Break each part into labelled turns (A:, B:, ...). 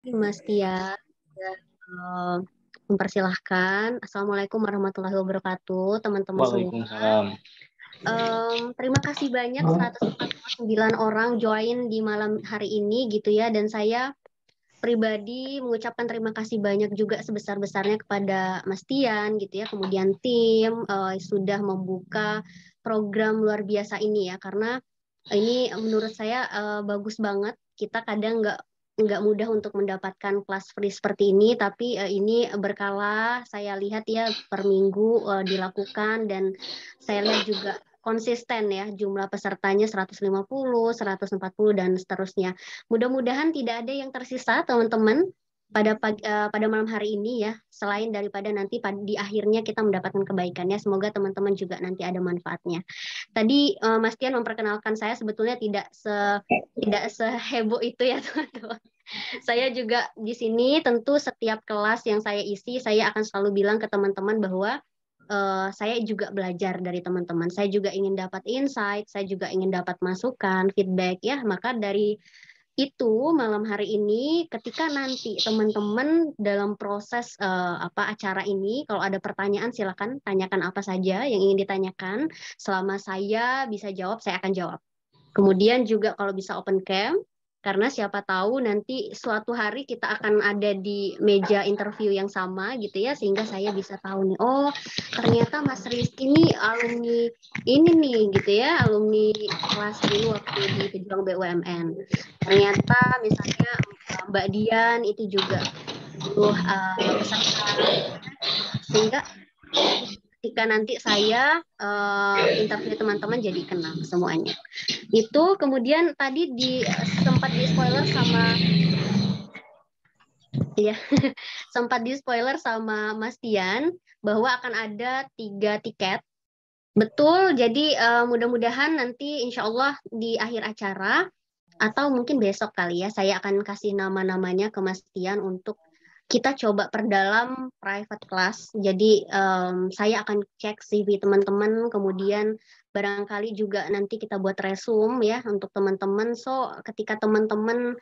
A: Mas Tia, ya, eh, mempersilahkan. Assalamualaikum warahmatullahi wabarakatuh, teman-teman semua.
B: Waalaikumsalam.
A: Terima kasih banyak 149 orang join di malam hari ini gitu ya. Dan saya pribadi mengucapkan terima kasih banyak juga sebesar-besarnya kepada Mas Tian gitu ya. Kemudian tim sudah membuka program luar biasa ini ya. Karena ini menurut saya bagus banget. Kita kadang nggak mudah untuk mendapatkan kelas free seperti ini, tapi ini berkala saya lihat ya per minggu dilakukan dan saya lihat juga konsisten ya jumlah pesertanya 150, 140 dan seterusnya. Mudah-mudahan tidak ada yang tersisa teman-teman pada malam hari ini ya, selain daripada nanti di akhirnya kita mendapatkan kebaikannya. Semoga teman-teman juga nanti ada manfaatnya. Tadi Mas Tian memperkenalkan saya sebetulnya tidak seheboh itu ya teman-teman. Saya juga di sini tentu setiap kelas yang saya isi saya akan selalu bilang ke teman-teman bahwa saya juga belajar dari teman-teman. Saya juga ingin dapat insight, saya juga ingin dapat masukan, feedback ya. Maka dari itu malam hari ini ketika nanti teman-teman dalam proses acara ini kalau ada pertanyaan silakan tanyakan apa saja yang ingin ditanyakan. Selama saya bisa jawab saya akan jawab. Kemudian juga kalau bisa open cam, karena siapa tahu nanti suatu hari kita akan ada di meja interview yang sama gitu ya, sehingga saya bisa tahu nih, oh ternyata Mas Rizky ini alumni ini nih gitu ya, alumni kelas dulu waktu di Pejuang BUMN. Ternyata misalnya Mbak Dian itu juga dulu peserta gitu ya, sehingga ketika nanti saya interview teman-teman jadi kenal semuanya. Itu kemudian tadi sempat di spoiler sama ya sempat di spoiler sama Mas Tian bahwa akan ada 3 tiket. Betul, jadi mudah-mudahan nanti insya Allah di akhir acara atau mungkin besok kali ya saya akan kasih nama-namanya ke Mas Tian untuk kita coba perdalam private class. Jadi saya akan cek CV teman-teman, kemudian barangkali juga nanti kita buat resume ya untuk teman-teman. So ketika teman-teman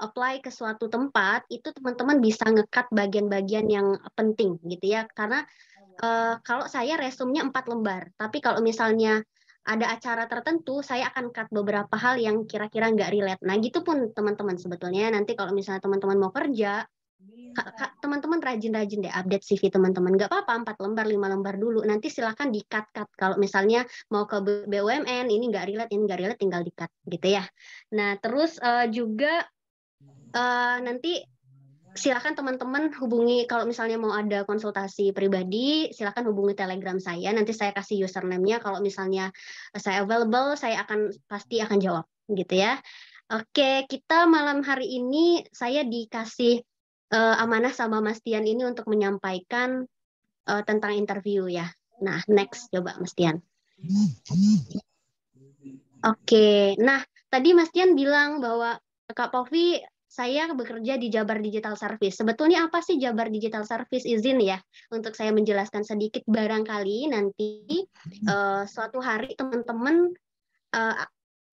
A: apply ke suatu tempat, itu teman-teman bisa ngekat bagian-bagian yang penting gitu ya. Karena kalau saya resumnya 4 lembar, tapi kalau misalnya ada acara tertentu, saya akan cut beberapa hal yang kira-kira nggak relate. Nah, gitu pun teman-teman sebetulnya. Nanti kalau misalnya teman-teman mau kerja, teman-teman rajin-rajin deh update CV teman-teman. Nggak apa-apa, 4 lembar, 5 lembar dulu. Nanti silahkan di-cut-cut. Kalau misalnya mau ke BUMN, ini nggak relate, tinggal di-cut gitu ya. Nah, terus juga nanti silakan teman-teman hubungi kalau misalnya mau ada konsultasi pribadi, silakan hubungi Telegram saya. Nanti saya kasih username-nya. Kalau misalnya saya available, saya pasti akan jawab gitu ya. Oke, kita malam hari ini saya dikasih amanah sama Mas Tian ini untuk menyampaikan tentang interview ya. Nah, next coba Mas Tian. Oke, nah tadi Mas Tian bilang bahwa Kak Povi saya bekerja di Jabar Digital Service. Sebetulnya apa sih Jabar Digital Service? Izin ya untuk saya menjelaskan sedikit barangkali nanti suatu hari teman-teman eh,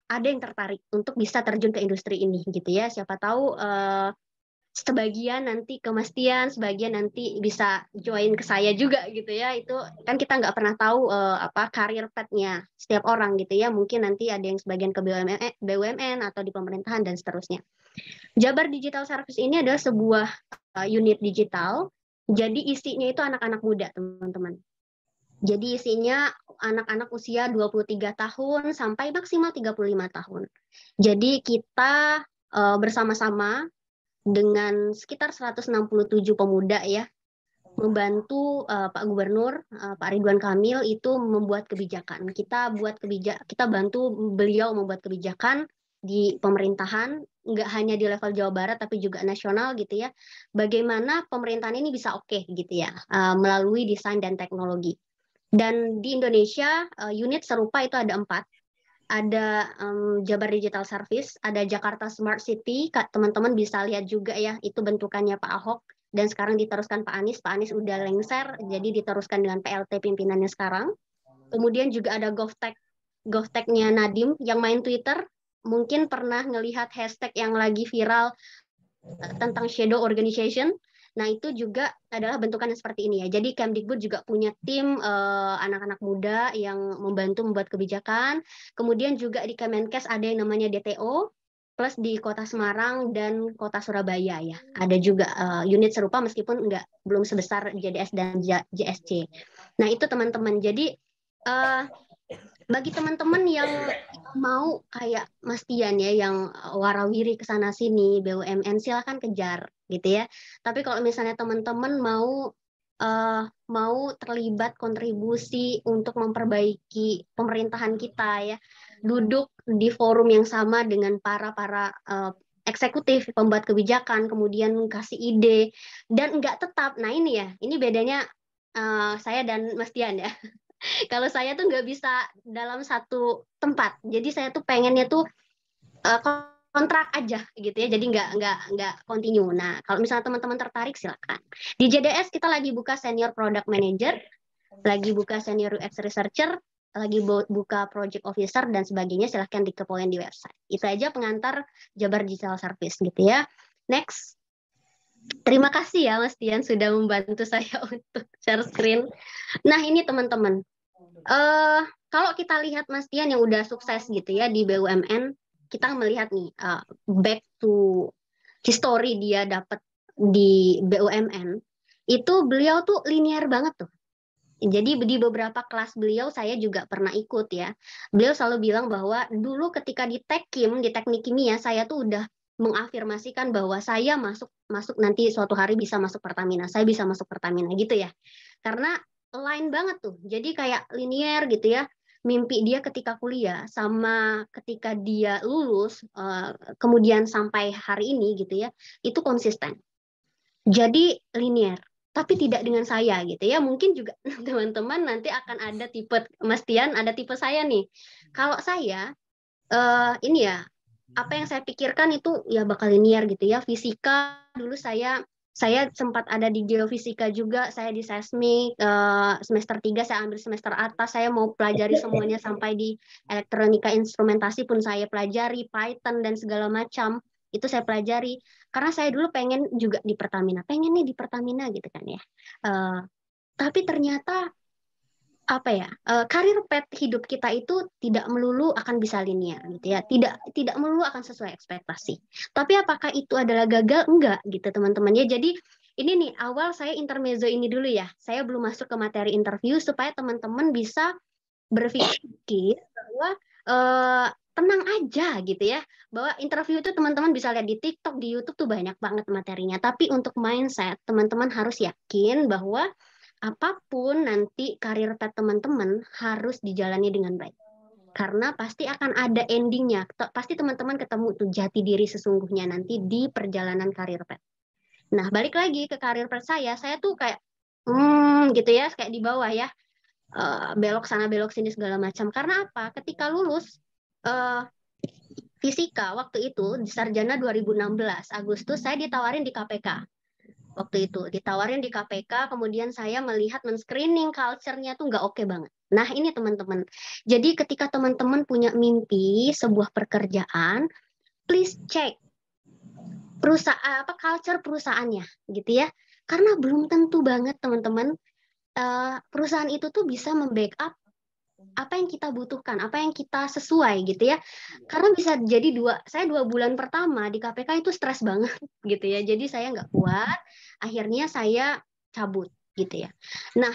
A: ada yang tertarik untuk bisa terjun ke industri ini gitu ya. Siapa tahu sebagian nanti ke Mas Tian, sebagian nanti bisa join ke saya juga gitu ya. Itu kan kita nggak pernah tahu apa karir path-nya setiap orang gitu ya. Mungkin nanti ada yang sebagian ke BUMN atau di pemerintahan dan seterusnya. Jabar Digital Service ini adalah sebuah unit digital. Jadi isinya itu anak-anak muda, teman-teman. Jadi isinya anak-anak usia 23 tahun sampai maksimal 35 tahun. Jadi kita bersama-sama dengan sekitar 167 pemuda ya membantu Pak Gubernur Pak Ridwan Kamil itu membuat kebijakan. Kita bantu beliau membuat kebijakan di pemerintahan nggak hanya di level Jawa Barat tapi juga nasional gitu ya. Bagaimana pemerintahan ini bisa oke gitu ya melalui desain dan teknologi. Dan di Indonesia unit serupa itu ada 4. Ada Jabar Digital Service, ada Jakarta Smart City, teman-teman bisa lihat juga ya, itu bentukannya Pak Ahok, dan sekarang diteruskan Pak Anies. Pak Anies udah lengser, jadi diteruskan dengan PLT pimpinannya sekarang. Kemudian juga ada GovTech, GovTech-nya Nadiem yang main Twitter, mungkin pernah ngelihat hashtag yang lagi viral, tentang shadow organization. Nah, itu juga adalah bentukan yang seperti ini ya. Jadi Kemdikbud juga punya tim anak-anak muda yang membantu membuat kebijakan. Kemudian juga di Kemenkes ada yang namanya DTO, plus di Kota Semarang dan Kota Surabaya ya. Ada juga unit serupa meskipun belum sebesar JDS dan JSC. Nah, itu teman-teman. Jadi bagi teman-teman yang mau kayak Mas Tian ya, yang warawiri ke sana sini BUMN, silahkan kejar gitu ya. Tapi kalau misalnya teman-teman mau terlibat kontribusi untuk memperbaiki pemerintahan kita ya, duduk di forum yang sama dengan para eksekutif, pembuat kebijakan, kemudian kasih ide dan nggak tetap. Nah ini ya, ini bedanya saya dan Mas Tian ya. Kalau saya tuh nggak bisa dalam satu tempat. Jadi saya tuh pengennya tuh uh, kontrak aja gitu ya. Jadi nggak continue. Nah, kalau misalnya teman-teman tertarik silakan. Di JDS kita lagi buka senior product manager, lagi buka senior UX researcher, lagi buka project officer dan sebagainya. Silahkan dikepoin di website. Itu aja pengantar Jabar Digital Service gitu ya. Next. Terima kasih ya Mas Tian sudah membantu saya untuk share screen. Nah ini teman-teman, kalau kita lihat Mas Tian yang udah sukses gitu ya di BUMN, kita melihat nih back to history dia dapat di BUMN, itu beliau tuh linear banget tuh. Jadi di beberapa kelas beliau saya juga pernah ikut ya. Beliau selalu bilang bahwa dulu ketika di Tekkim, di teknik kimia, saya tuh udah mengafirmasikan bahwa saya masuk nanti suatu hari bisa masuk Pertamina. Saya bisa masuk Pertamina gitu ya. Karena line banget tuh. Jadi kayak linear gitu ya. Mimpi dia ketika kuliah sama ketika dia lulus kemudian sampai hari ini gitu ya, itu konsisten. Jadi linear, tapi tidak dengan saya gitu ya. Mungkin juga teman-teman nanti akan ada tipe Mas Tian, ada tipe saya nih. Kalau saya ini ya, apa yang saya pikirkan itu ya bakal linear gitu ya. Fisika dulu saya sempat ada di geofisika juga, saya di seismik semester 3 saya ambil semester atas, saya mau pelajari semuanya sampai di elektronika instrumentasi pun saya pelajari, Python dan segala macam. Itu saya pelajari karena saya dulu pengen juga di Pertamina, pengen nih di Pertamina gitu kan ya. Tapi ternyata apa ya, karir path hidup kita itu tidak melulu akan bisa linear gitu ya, tidak melulu akan sesuai ekspektasi. Tapi apakah itu adalah gagal? Enggak gitu teman-teman ya. Jadi ini nih awal saya intermezzo ini dulu ya, saya belum masuk ke materi interview supaya teman-teman bisa berpikir bahwa tenang aja gitu ya, bahwa interview itu teman-teman bisa lihat di TikTok, di YouTube tuh banyak banget materinya. Tapi untuk mindset teman-teman harus yakin bahwa apapun nanti karir path teman-teman harus dijalani dengan baik. Karena pasti akan ada endingnya. Pasti teman-teman ketemu tuh jati diri sesungguhnya nanti di perjalanan karir path. Nah, balik lagi ke karir path saya tuh kayak gitu ya, kayak di bawah ya, belok sana belok sini segala macam. Karena apa? Ketika lulus fisika waktu itu di sarjana 2016 Agustus saya ditawarin di KPK. Waktu itu ditawarin di KPK, kemudian saya melihat men-screening culture-nya tuh nggak oke banget. Nah ini teman-teman, jadi ketika teman-teman punya mimpi sebuah pekerjaan, please cek perusahaan apa culture perusahaannya gitu ya, karena belum tentu banget teman-teman perusahaan itu tuh bisa membackup apa yang kita butuhkan, apa yang kita sesuai gitu ya. Karena bisa jadi saya 2 bulan pertama di KPK itu stres banget gitu ya. Jadi saya nggak kuat, akhirnya saya cabut gitu ya. Nah,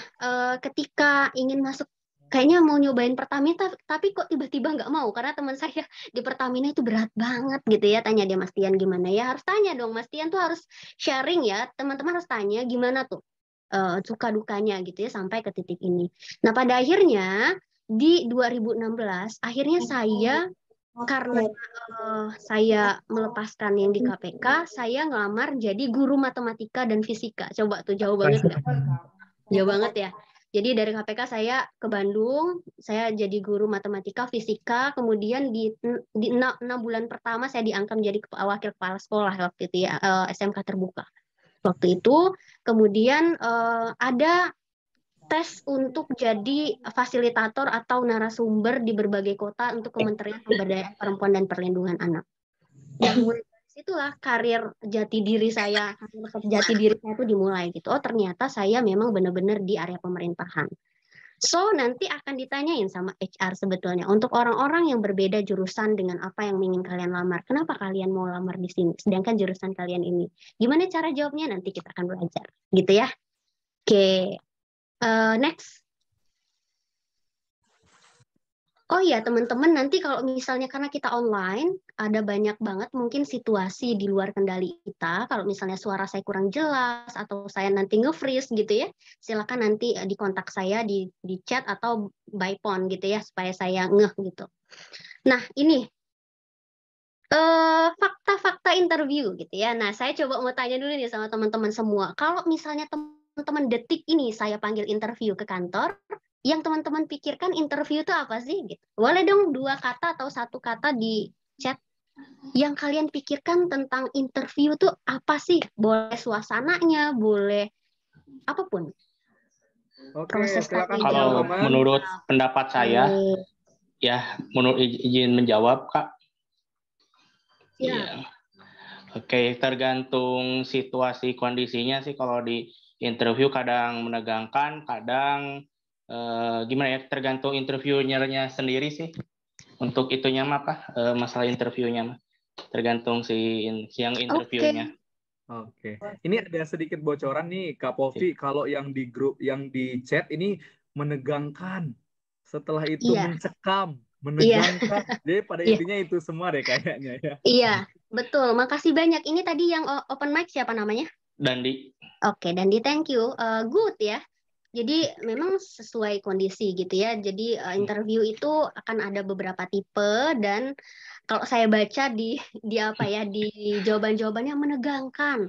A: ketika ingin masuk, kayaknya mau nyobain Pertamina, tapi kok tiba-tiba nggak mau karena teman saya di Pertamina itu berat banget gitu ya. Tanya dia Mas Tian gimana ya? Harus tanya dong Mas Tian tuh harus sharing ya. Teman-teman harus tanya gimana tuh suka dukanya gitu ya sampai ke titik ini. Nah, pada akhirnya di 2016 akhirnya saya karena saya melepaskan yang di KPK, saya ngelamar jadi guru matematika dan fisika. Coba tuh jauh banget nggak? Jauh banget ya. Jadi dari KPK saya ke Bandung, saya jadi guru matematika, fisika, kemudian di 6 bulan pertama saya diangkat menjadi wakil kepala sekolah waktu itu ya, SMK terbuka. Waktu itu, kemudian ada tes untuk jadi fasilitator atau narasumber di berbagai kota untuk Kementerian Pemberdayaan Perempuan dan Perlindungan Anak. Nah, mulai dari Itulah karir jati diri saya, jati diri saya itu dimulai gitu. Oh ternyata saya memang benar-benar di area pemerintahan. So, nanti akan ditanyain sama HR sebetulnya. Untuk orang-orang yang berbeda jurusan dengan apa yang ingin kalian lamar. Kenapa kalian mau lamar di sini? Sedangkan jurusan kalian ini. Gimana cara jawabnya? Nanti kita akan belajar. Gitu ya. Oke. Next. Oh iya, teman-teman, nanti kalau misalnya karena kita online, ada banyak banget mungkin situasi di luar kendali kita. Kalau misalnya suara saya kurang jelas atau saya nanti nge-freeze gitu ya, silakan nanti dikontak saya di chat atau by phone gitu ya, supaya saya ngeh gitu. Nah, ini fakta-fakta interview gitu ya. Nah, saya coba mau tanya dulu nih sama teman-teman semua. Kalau misalnya teman-teman detik ini saya panggil interview ke kantor, yang teman-teman pikirkan interview itu apa sih? Gitu. Boleh dong 2 kata atau 1 kata di chat. Yang kalian pikirkan tentang interview itu apa sih? Boleh suasananya, boleh apapun.
B: Oke,
A: Proses
B: silakan
A: tanya
C: Kalau
A: jawab.
B: teman-teman.
C: menurut pendapat saya, ya menurut izin menjawab, Kak.
A: Ya.
C: Iya. Oke, tergantung situasi kondisinya sih. Kalau di interview kadang menegangkan, kadang gimana ya? Tergantung interviewernya sendiri sih. Untuk itunya mah apa? Masalah interviewnya mah. Tergantung si yang interviewnya.
B: Oke. Ini ada sedikit bocoran nih, Kak Povi. Kalau yang di grup, yang di chat ini menegangkan. Setelah itu
A: Iya.
B: mencekam,
A: Iya.
B: menegangkan. Jadi pada
A: Iya.
B: intinya itu semua deh kayaknya ya.
A: Iya, betul. Makasih banyak. Ini tadi yang open mic siapa namanya?
C: Dandi.
A: Oke, Dandi, thank you. Good ya. Jadi memang sesuai kondisi gitu ya. Jadi interview itu akan ada beberapa tipe dan kalau saya baca di apa ya di jawaban-jawabannya menegangkan,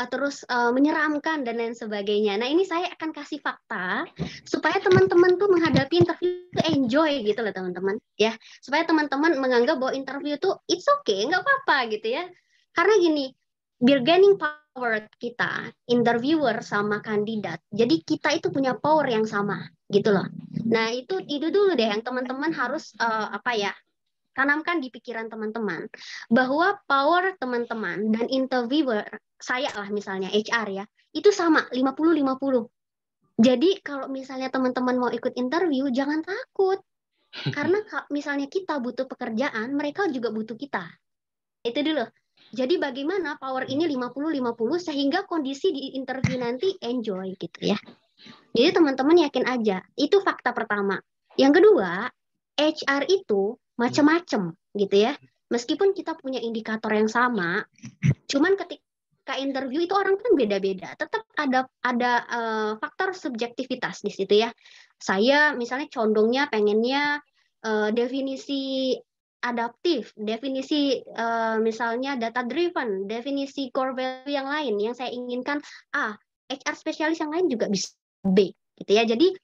A: terus menyeramkan dan lain sebagainya. Nah ini saya akan kasih fakta supaya teman-teman tuh menghadapi interview itu enjoy gitu loh teman-teman ya. Supaya teman-teman menganggap bahwa interview itu it's okay, nggak apa-apa gitu ya. Karena gini, bargaining power kita, interviewer sama kandidat. Jadi kita itu punya power yang sama gitu loh. Nah itu dulu deh yang teman-teman harus apa ya tanamkan di pikiran teman-teman bahwa power teman-teman dan interviewer saya lah misalnya HR ya itu sama 50-50. Jadi kalau misalnya teman-teman mau ikut interview jangan takut karena misalnya kita butuh pekerjaan mereka juga butuh kita. Itu dulu. Jadi bagaimana power ini 50-50 sehingga kondisi di interview nanti enjoy gitu ya. Jadi teman-teman yakin aja. Itu fakta pertama. Yang kedua, HR itu macam-macam gitu ya. Meskipun kita punya indikator yang sama, cuman ketika interview itu orang kan beda-beda. Tetap ada faktor subjektivitas di situ ya. Saya misalnya condongnya pengennya definisi adaptif, definisi misalnya data driven, definisi core value yang lain yang saya inginkan A, HR spesialis yang lain juga bisa B gitu ya. Jadi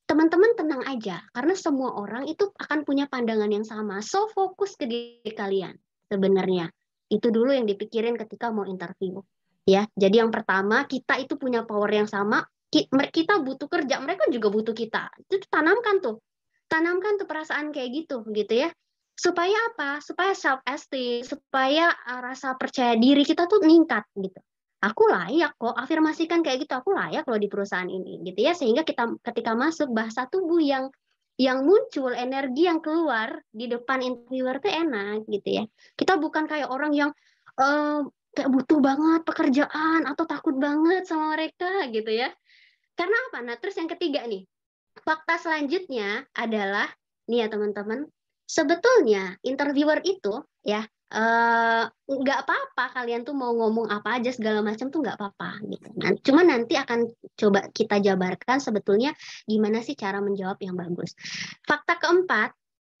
A: teman-teman tenang aja karena semua orang itu akan punya pandangan yang sama. So fokus ke diri kalian sebenarnya. Itu dulu yang dipikirin ketika mau interview. Ya, jadi yang pertama kita itu punya power yang sama. Kita butuh kerja, mereka juga butuh kita. Itu tanamkan tuh perasaan kayak gitu ya. Supaya apa? Supaya self esteem, supaya rasa percaya diri kita tuh meningkat gitu. Aku layak kok, afirmasikan kayak gitu, aku layak loh di perusahaan ini gitu ya. Sehingga kita ketika masuk bahasa tubuh yang muncul, energi yang keluar di depan interviewer tuh enak gitu ya. Kita bukan kayak orang yang kayak butuh banget pekerjaan atau takut banget sama mereka gitu ya. Karena apa? Nah, terus yang ketiga nih, fakta selanjutnya adalah nih ya teman-teman, sebetulnya interviewer itu ya nggak apa-apa kalian tuh mau ngomong apa aja segala macam tuh nggak apa-apa gitu. Nah, cuma nanti akan coba kita jabarkan sebetulnya gimana sih cara menjawab yang bagus. Fakta keempat,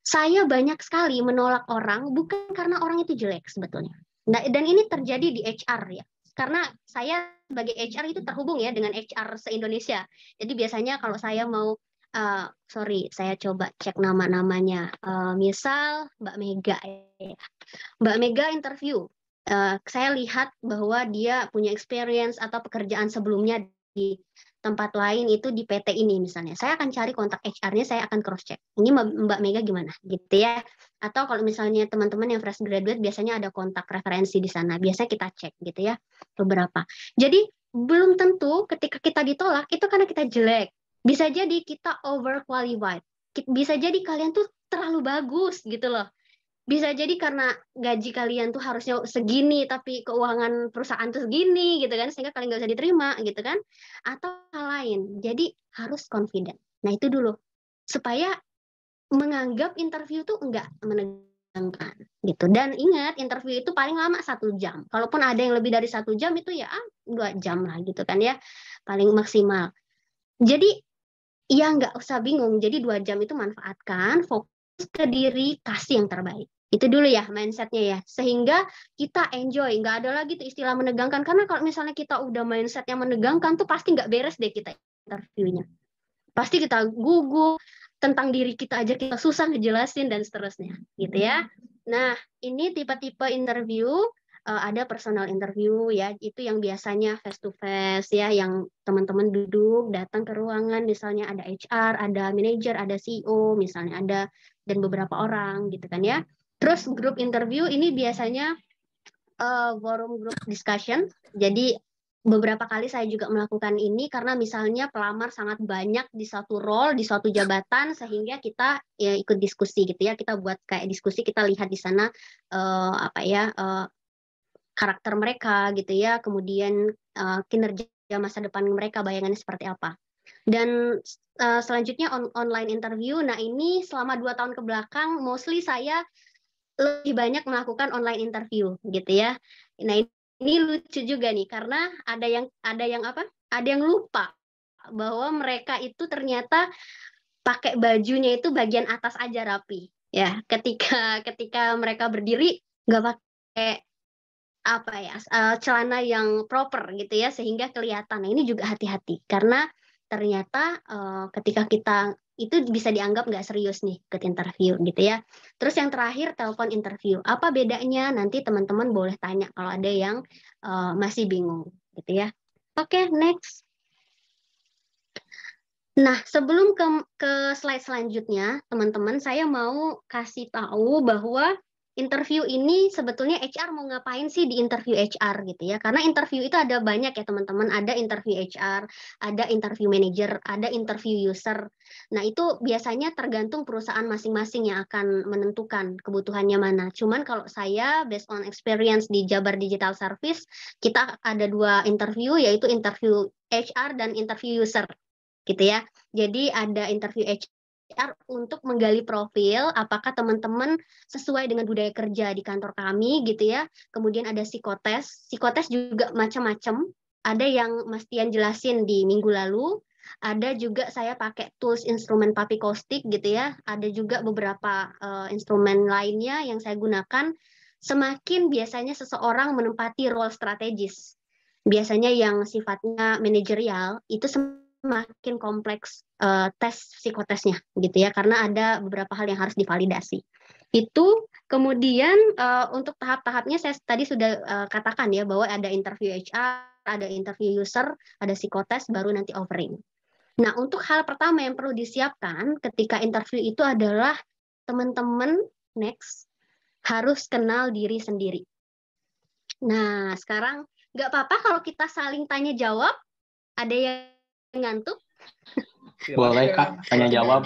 A: saya banyak sekali menolak orang bukan karena orang itu jelek sebetulnya. Nah, dan ini terjadi di HR ya. Karena saya sebagai HR itu terhubung ya dengan HR se-Indonesia. Jadi biasanya kalau saya mau sorry, saya coba cek nama-namanya. Misal Mbak Mega ya. Mbak Mega interview. Saya lihat bahwa dia punya experience atau pekerjaan sebelumnya tempat lain itu di PT ini misalnya. Saya akan cari kontak HR-nya, saya akan cross check. Ini Mbak Mega gimana gitu ya. Atau kalau misalnya teman-teman yang fresh graduate biasanya ada kontak referensi di sana. Biasanya kita cek gitu ya beberapa. Jadi belum tentu ketika kita ditolak itu karena kita jelek. Bisa jadi kita overqualified. Bisa jadi kalian tuh terlalu bagus gitu loh. Bisa jadi karena gaji kalian tuh harusnya segini tapi keuangan perusahaan tuh segini gitu kan, sehingga kalian nggak bisa diterima gitu kan, atau hal lain. Jadi harus confident. Nah itu dulu supaya menganggap interview tuh enggak menegangkan gitu. Dan ingat interview itu paling lama 1 jam. Kalaupun ada yang lebih dari 1 jam itu ya 2 jam lah gitu kan ya, paling maksimal. Jadi ya nggak usah bingung. Jadi 2 jam itu manfaatkan, fokus ke diri, kasih yang terbaik. Itu dulu ya mindsetnya ya. Sehingga kita enjoy. Nggak ada lagi tuh istilah menegangkan. Karena kalau misalnya kita udah mindset yang menegangkan tuh pasti nggak beres deh kita interviewnya. Pasti kita gugup, tentang diri kita aja kita susah ngejelasin dan seterusnya. Gitu ya. Nah, ini tipe-tipe interview. Ada personal interview ya, itu yang biasanya face to face ya, yang teman-teman duduk datang ke ruangan, misalnya ada HR, ada manajer, ada CEO, misalnya ada, dan beberapa orang gitu kan ya. Terus group interview ini biasanya forum group discussion. Jadi beberapa kali saya juga melakukan ini karena misalnya pelamar sangat banyak di satu role, di suatu jabatan, sehingga kita ya ikut diskusi gitu ya. Kita buat kayak diskusi, kita lihat di sana karakter mereka gitu ya, kemudian kinerja masa depan mereka, bayangannya seperti apa. Dan selanjutnya online interview. Nah ini selama 2 tahun ke belakang mostly saya lebih banyak melakukan online interview gitu ya. Nah ini lucu juga nih karena ada yang lupa bahwa mereka itu ternyata pakai bajunya itu bagian atas aja rapi ya. Ketika mereka berdiri nggak pakai celana yang proper gitu ya, sehingga kelihatan. Nah ini juga hati-hati karena ternyata ketika kita itu bisa dianggap nggak serius nih ke interview gitu ya. Terus yang terakhir telepon interview. Apa bedanya? Nanti teman-teman boleh tanya kalau ada yang masih bingung gitu ya. Oke, next. Nah, sebelum ke slide selanjutnya, teman-teman, saya mau kasih tahu bahwa interview ini sebetulnya HR mau ngapain sih di interview HR gitu ya. Karena interview itu ada banyak ya teman-teman, ada interview HR, ada interview manager, ada interview user. Nah, itu biasanya tergantung perusahaan masing-masing yang akan menentukan kebutuhannya mana. Cuman kalau saya based on experience di Jabar Digital Service, kita ada 2 interview, yaitu interview HR dan interview user gitu ya. Jadi ada interview HR untuk menggali profil, apakah teman-teman sesuai dengan budaya kerja di kantor kami gitu ya. Kemudian ada psikotes. Psikotes juga macam-macam. Ada yang Mas Tian jelasin di minggu lalu. Ada juga saya pakai tools instrumen Papi Caustic gitu ya. Ada juga beberapa instrumen lainnya yang saya gunakan. Semakin biasanya seseorang menempati role strategis, biasanya yang sifatnya manajerial, itu makin kompleks tes psikotesnya gitu ya, karena ada beberapa hal yang harus divalidasi. Itu kemudian untuk tahap-tahapnya saya tadi sudah katakan ya, bahwa ada interview HR, ada interview user, ada psikotes, baru nanti offering. Nah, untuk hal pertama yang perlu disiapkan ketika interview itu adalah teman-teman next harus kenal diri sendiri. Nah, sekarang nggak apa-apa kalau kita saling tanya jawab. Ada yang ngantuk?
C: Boleh Kak, tanya jawab.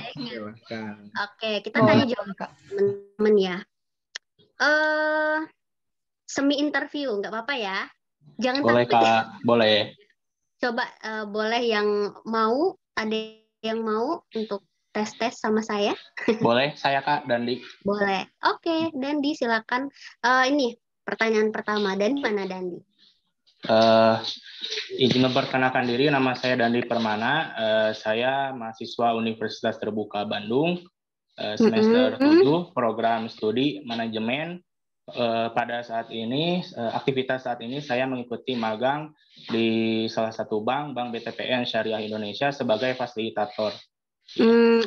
A: Oke, kita tanya jawab teman-teman ya. Semi interview, nggak apa-apa ya. Jangan
C: boleh
A: takut.
C: Kak, boleh.
A: Coba boleh yang mau, ada yang mau untuk tes-tes sama saya?
C: Boleh, saya Kak, Dandi.
A: Boleh. Oke, Dandi silakan. Ini pertanyaan pertama. Dandi mana Dandi?
C: Izin memperkenalkan diri, nama saya Dandi Permana. Saya mahasiswa Universitas Terbuka Bandung, semester 7, program studi manajemen. Pada saat ini, aktivitas saat ini saya mengikuti magang di salah satu bank BTPN Syariah Indonesia sebagai fasilitator.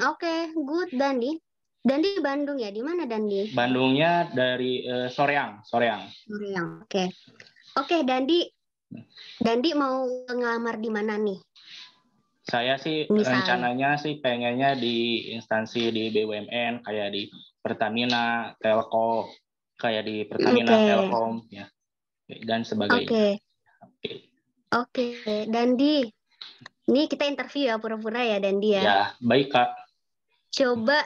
A: Oke, good Dandi. Dandi Bandung ya, di mana Dandi?
C: Bandungnya dari Soreang.
A: Oke. Oke, Dandi mau ngelamar di mana nih?
C: Saya sih
A: Misalnya.
C: rencananya sih pengennya di instansi di BUMN kayak di Pertamina, Telkom, kayak di Pertamina,
A: Oke.
C: Telkom ya dan sebagainya.
A: Oke. Dandi, ini kita interview ya pura-pura ya Dandi ya.
C: Ya, baik Kak.
A: Coba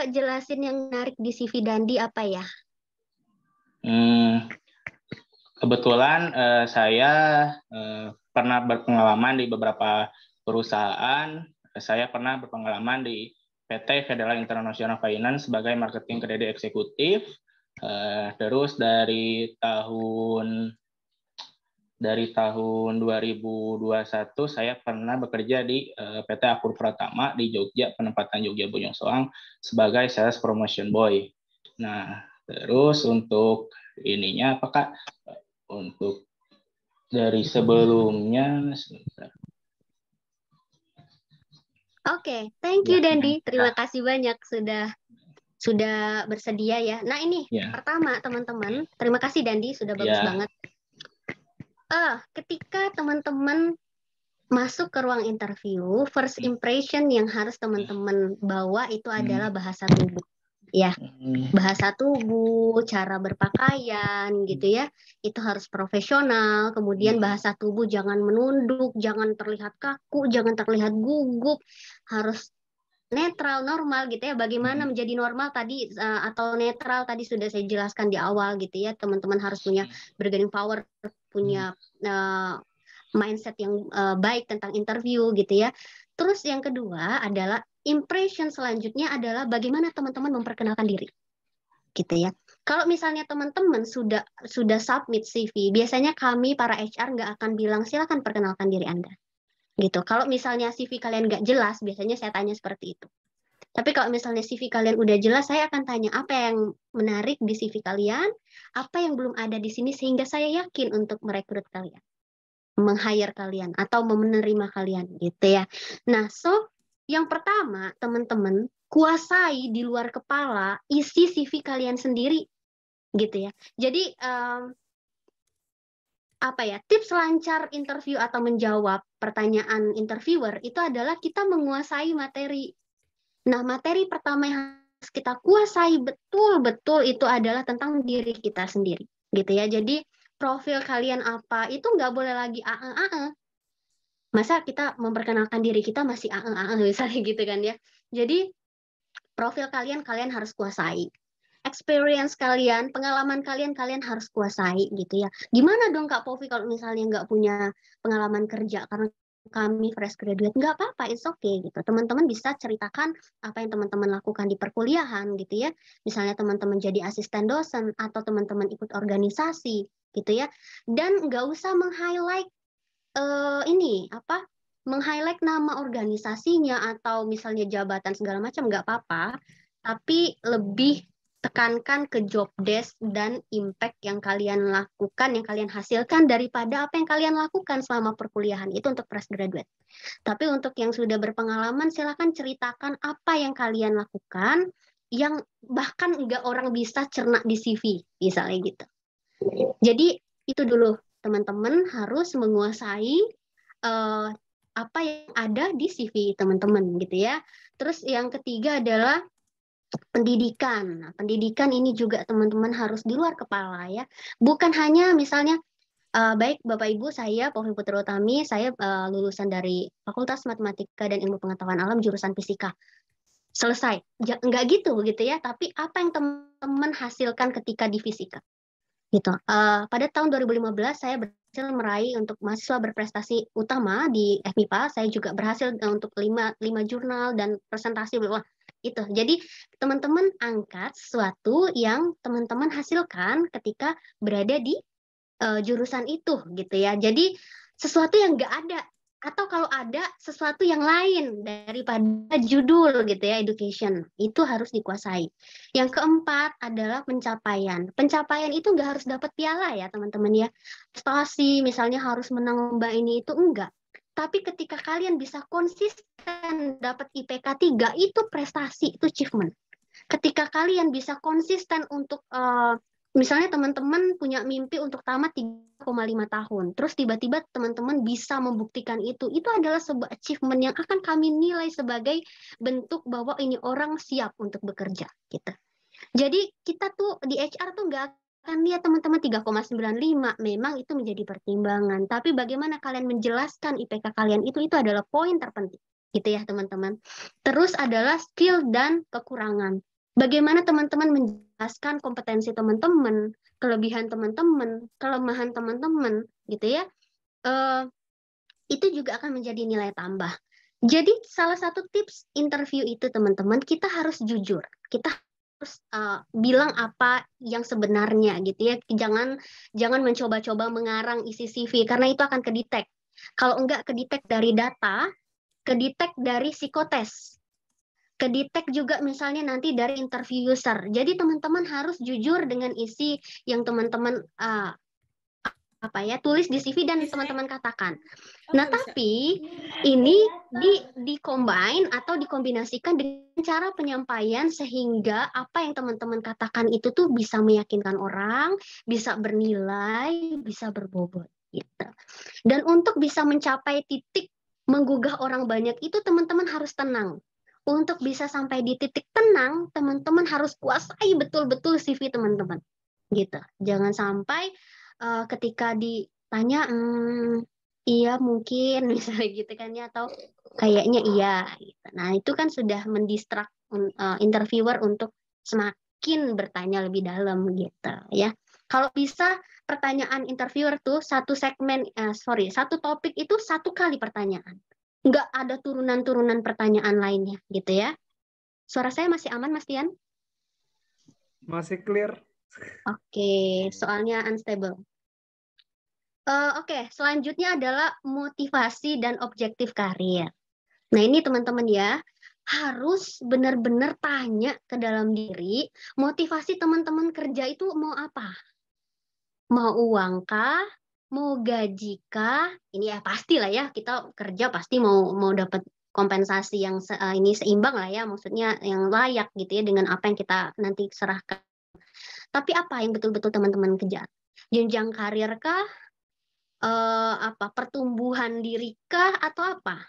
A: jelasin yang menarik di CV Dandi apa ya?
C: Kebetulan saya pernah berpengalaman di beberapa perusahaan. Saya pernah berpengalaman di PT Federal International Finance sebagai marketing kredit eksekutif. Terus dari tahun 2021 saya pernah bekerja di PT Akur Pratama di Jogja, penempatan Jogja Bojong Soang sebagai sales promotion boy. Nah, terus untuk ininya apa Kak? Untuk dari sebelumnya sebentar.
A: Oke, thank you Dandi. Terima kasih banyak sudah bersedia ya. Nah ini pertama teman-teman, terima kasih Dandi sudah bagus banget. Ketika teman-teman masuk ke ruang interview, first impression yang harus teman-teman bawa itu adalah bahasa tubuh. Ya, bahasa tubuh, cara berpakaian gitu ya, itu harus profesional. Kemudian bahasa tubuh jangan menunduk, jangan terlihat kaku, jangan terlihat gugup, harus netral, normal gitu ya. Bagaimana menjadi normal tadi atau netral tadi sudah saya jelaskan di awal gitu ya. Teman-teman harus punya bargaining power, punya mindset yang baik tentang interview gitu ya. Terus yang kedua adalah impression selanjutnya adalah bagaimana teman-teman memperkenalkan diri, gitu ya. Kalau misalnya teman-teman sudah submit CV, biasanya kami para HR nggak akan bilang silakan perkenalkan diri Anda, gitu. Kalau misalnya CV kalian nggak jelas, biasanya saya tanya seperti itu. Tapi kalau misalnya CV kalian udah jelas, saya akan tanya apa yang menarik di CV kalian, apa yang belum ada di sini sehingga saya yakin untuk merekrut kalian, meng-hire kalian atau menerima kalian, gitu ya. Nah, yang pertama, teman-teman, kuasai di luar kepala isi CV kalian sendiri, gitu ya. Jadi tips lancar interview atau menjawab pertanyaan interviewer itu adalah kita menguasai materi. Nah, materi pertama yang harus kita kuasai betul-betul itu adalah tentang diri kita sendiri, gitu ya. Jadi profil kalian apa itu nggak boleh lagi Masa kita memperkenalkan diri kita masih misalnya gitu kan ya. Jadi profil kalian harus kuasai. Experience kalian, pengalaman kalian harus kuasai gitu ya. Gimana dong Kak Povi kalau misalnya nggak punya pengalaman kerja karena kami fresh graduate? Nggak apa-apa, it's okay gitu. Teman-teman bisa ceritakan apa yang teman-teman lakukan di perkuliahan gitu ya. Misalnya teman-teman jadi asisten dosen atau teman-teman ikut organisasi gitu ya. Dan nggak usah meng-highlight meng-highlight nama organisasinya atau misalnya jabatan segala macam nggak apa-apa, tapi lebih tekankan ke job desk dan impact yang kalian lakukan, yang kalian hasilkan daripada apa yang kalian lakukan selama perkuliahan. Itu untuk fresh graduate. Tapi untuk yang sudah berpengalaman, silakan ceritakan apa yang kalian lakukan yang bahkan nggak orang bisa cerna di CV, misalnya gitu. Jadi itu dulu, teman-teman harus menguasai apa yang ada di CV teman-teman gitu ya. Terus yang ketiga adalah pendidikan. Nah, pendidikan ini juga teman-teman harus di luar kepala ya. Bukan hanya misalnya baik Bapak Ibu, saya Povi Putri Utami, saya lulusan dari Fakultas Matematika dan Ilmu Pengetahuan Alam jurusan Fisika. Selesai. Enggak gitu ya, tapi apa yang teman-teman hasilkan ketika di fisika. Gitu. Pada tahun 2015 saya berhasil meraih untuk mahasiswa berprestasi utama di FMIPA. Saya juga berhasil untuk 5 jurnal dan presentasi itu. Jadi teman-teman angkat sesuatu yang teman-teman hasilkan ketika berada di jurusan itu gitu ya. Jadi sesuatu yang nggak ada atau kalau ada sesuatu yang lain daripada judul gitu ya, education itu harus dikuasai. Yang keempat adalah pencapaian. Pencapaian itu nggak harus dapat piala ya teman-teman ya. Prestasi misalnya harus menang lomba ini itu enggak. Tapi ketika kalian bisa konsisten dapat IPK 3 itu prestasi, itu achievement. Ketika kalian bisa konsisten untuk Misalnya teman-teman punya mimpi untuk tamat 3,5 tahun, terus tiba-tiba teman-teman bisa membuktikan itu adalah sebuah achievement yang akan kami nilai sebagai bentuk bahwa ini orang siap untuk bekerja, gitu. Jadi kita tuh di HR tuh nggak akan lihat teman-teman 3,95, memang itu menjadi pertimbangan, tapi bagaimana kalian menjelaskan IPK kalian itu adalah poin terpenting, gitu ya teman-teman. Terus adalah skill dan kekurangan. Bagaimana teman-teman menjelaskan kompetensi teman-teman, kelebihan teman-teman, kelemahan teman-teman, gitu ya. Itu juga akan menjadi nilai tambah. Jadi salah satu tips interview itu teman-teman, kita harus jujur. Kita harus bilang apa yang sebenarnya gitu ya. Jangan mencoba-coba mengarang isi CV karena itu akan kedetek. Kalau enggak kedetek dari data, kedetek dari psikotes. Kedetek juga misalnya nanti dari interview user. Jadi teman-teman harus jujur dengan isi yang teman-teman tulis di CV dan teman-teman katakan. Nah, tapi ini di-combine atau dikombinasikan dengan cara penyampaian sehingga apa yang teman-teman katakan itu tuh bisa meyakinkan orang, bisa bernilai, bisa berbobot gitu. Dan untuk bisa mencapai titik menggugah orang banyak itu teman-teman harus tenang. Untuk bisa sampai di titik tenang, teman-teman harus kuasai betul-betul CV teman-teman. Gitu. Jangan sampai ketika ditanya iya mungkin misalnya gitu kan ya, atau kayaknya iya gitu. Nah, itu kan sudah mendistrak interviewer untuk semakin bertanya lebih dalam gitu ya. Kalau bisa pertanyaan interviewer tuh satu topik itu satu kali pertanyaan. Nggak ada turunan-turunan pertanyaan lainnya gitu ya. Suara saya masih aman, Mas Tian?
B: Masih clear.
A: Oke, soalnya unstable. Oke, selanjutnya adalah motivasi dan objektif karir. Nah, ini teman-teman ya, harus benar-benar tanya ke dalam diri, motivasi teman-teman kerja itu mau apa? Mau uang kah? Mau gaji kah? Ini ya pastilah ya, kita kerja pasti mau dapat kompensasi yang ini seimbang lah ya, maksudnya yang layak gitu ya dengan apa yang kita nanti serahkan. Tapi apa yang betul-betul teman-teman kejar? Jenjang karir kah? Pertumbuhan diri kah atau apa?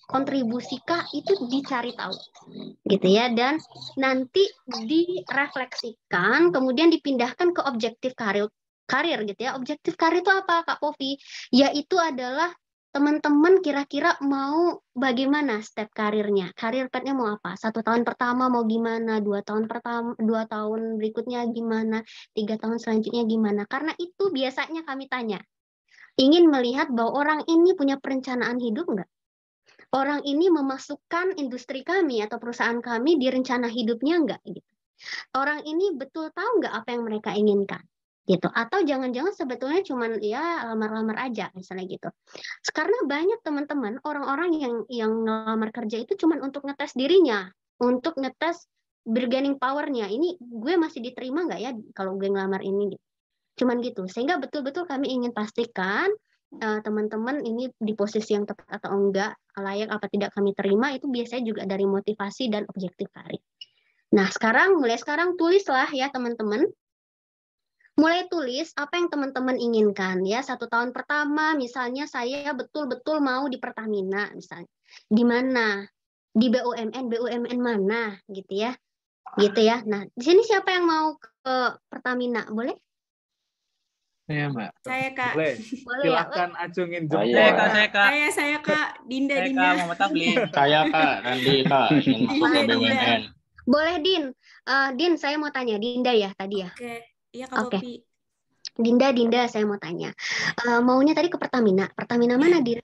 A: Kontribusi kah? Itu dicari tahu gitu ya, dan nanti direfleksikan kemudian dipindahkan ke objektif karir gitu ya. Objektif karir itu apa, Kak Povi? Yaitu adalah teman-teman kira-kira mau bagaimana step karirnya, karir path-nya mau apa, 1 tahun pertama mau gimana, 2 tahun berikutnya gimana, 3 tahun selanjutnya gimana. Karena itu biasanya kami tanya, ingin melihat bahwa orang ini punya perencanaan hidup nggak? Orang ini memasukkan industri kami atau perusahaan kami di rencana hidupnya nggak? Gitu. Orang ini betul tahu nggak apa yang mereka inginkan? Gitu. Atau jangan-jangan sebetulnya cuman ya lamar-lamar aja misalnya gitu. Karena banyak teman-teman orang-orang yang ngelamar kerja itu cuman untuk ngetes dirinya, untuk ngetes bargaining power-nya. Ini gue masih diterima nggak ya kalau gue ngelamar ini? Gitu. Cuman gitu. Sehingga betul-betul kami ingin pastikan teman-teman ini di posisi yang tepat atau enggak, layak apa tidak kami terima, itu biasanya juga dari motivasi dan objektif karir. Nah, mulai sekarang tulislah ya teman-teman. Mulai tulis apa yang teman-teman inginkan ya. 1 tahun pertama misalnya saya betul-betul mau di Pertamina misalnya. Di mana? Di BUMN mana gitu ya. Gitu ya. Nah, di sini siapa yang mau ke Pertamina? Boleh?
C: Saya, Mbak.
D: Saya, Kak.
B: Boleh.
A: Boleh ya.
B: Silahkan acungin jempol.
C: Saya, Kak.
D: Saya, Kak. Dinda.
C: Saya, Kak, Muhammad Tablin. Saya, Kak. Randi, Kak. Ingin masuk ke BUMN.
A: Boleh, Din. Din, saya mau tanya. Dinda ya tadi ya?
D: Oke. Iya, Kak Popi.
A: Dinda, saya mau tanya. Maunya tadi ke Pertamina. Pertamina mana, Din?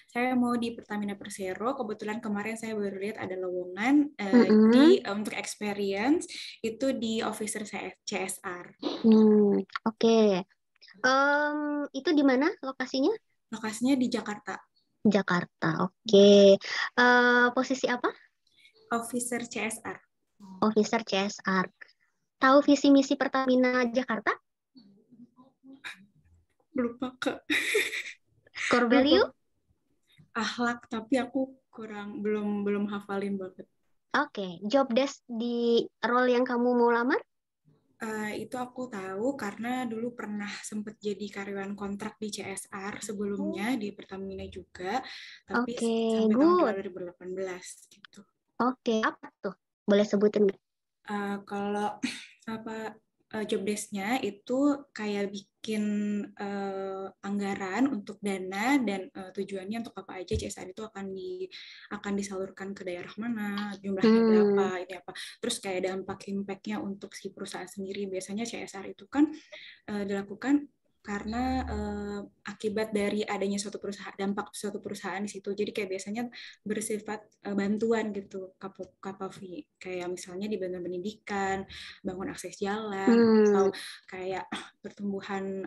D: Saya mau di Pertamina Persero. Kebetulan kemarin saya baru lihat ada lowongan untuk experience itu di officer CSR.
A: Oke. Itu di mana lokasinya?
D: Lokasinya di Jakarta.
A: Jakarta, oke. Posisi apa?
D: Officer CSR.
A: Officer CSR. Tahu visi misi Pertamina Jakarta?
D: Lupa, Kak.
A: Core value?
D: Akhlak, tapi aku belum hafalin banget.
A: Oke. Job desk di role yang kamu mau lamar?
D: Itu aku tahu karena dulu pernah sempat jadi karyawan kontrak di CSR sebelumnya di Pertamina juga, tapi
A: Oke,
D: sampai tahun
A: good.
D: 2018 gitu.
A: Oke, apa tuh? Boleh sebutin nggak?
D: Kalau job desk-nya itu kayak bikin anggaran untuk dana dan tujuannya untuk apa aja CSR itu akan disalurkan ke daerah mana, jumlahnya berapa, ini apa. Terus kayak dampak impact-nya untuk si perusahaan sendiri. Biasanya CSR itu kan dilakukan karena akibat dari adanya suatu perusahaan, dampak suatu perusahaan di situ. Jadi kayak biasanya bersifat bantuan gitu, Kapovi. Kayak misalnya di bantuan pendidikan, bangun akses jalan, atau kayak pertumbuhan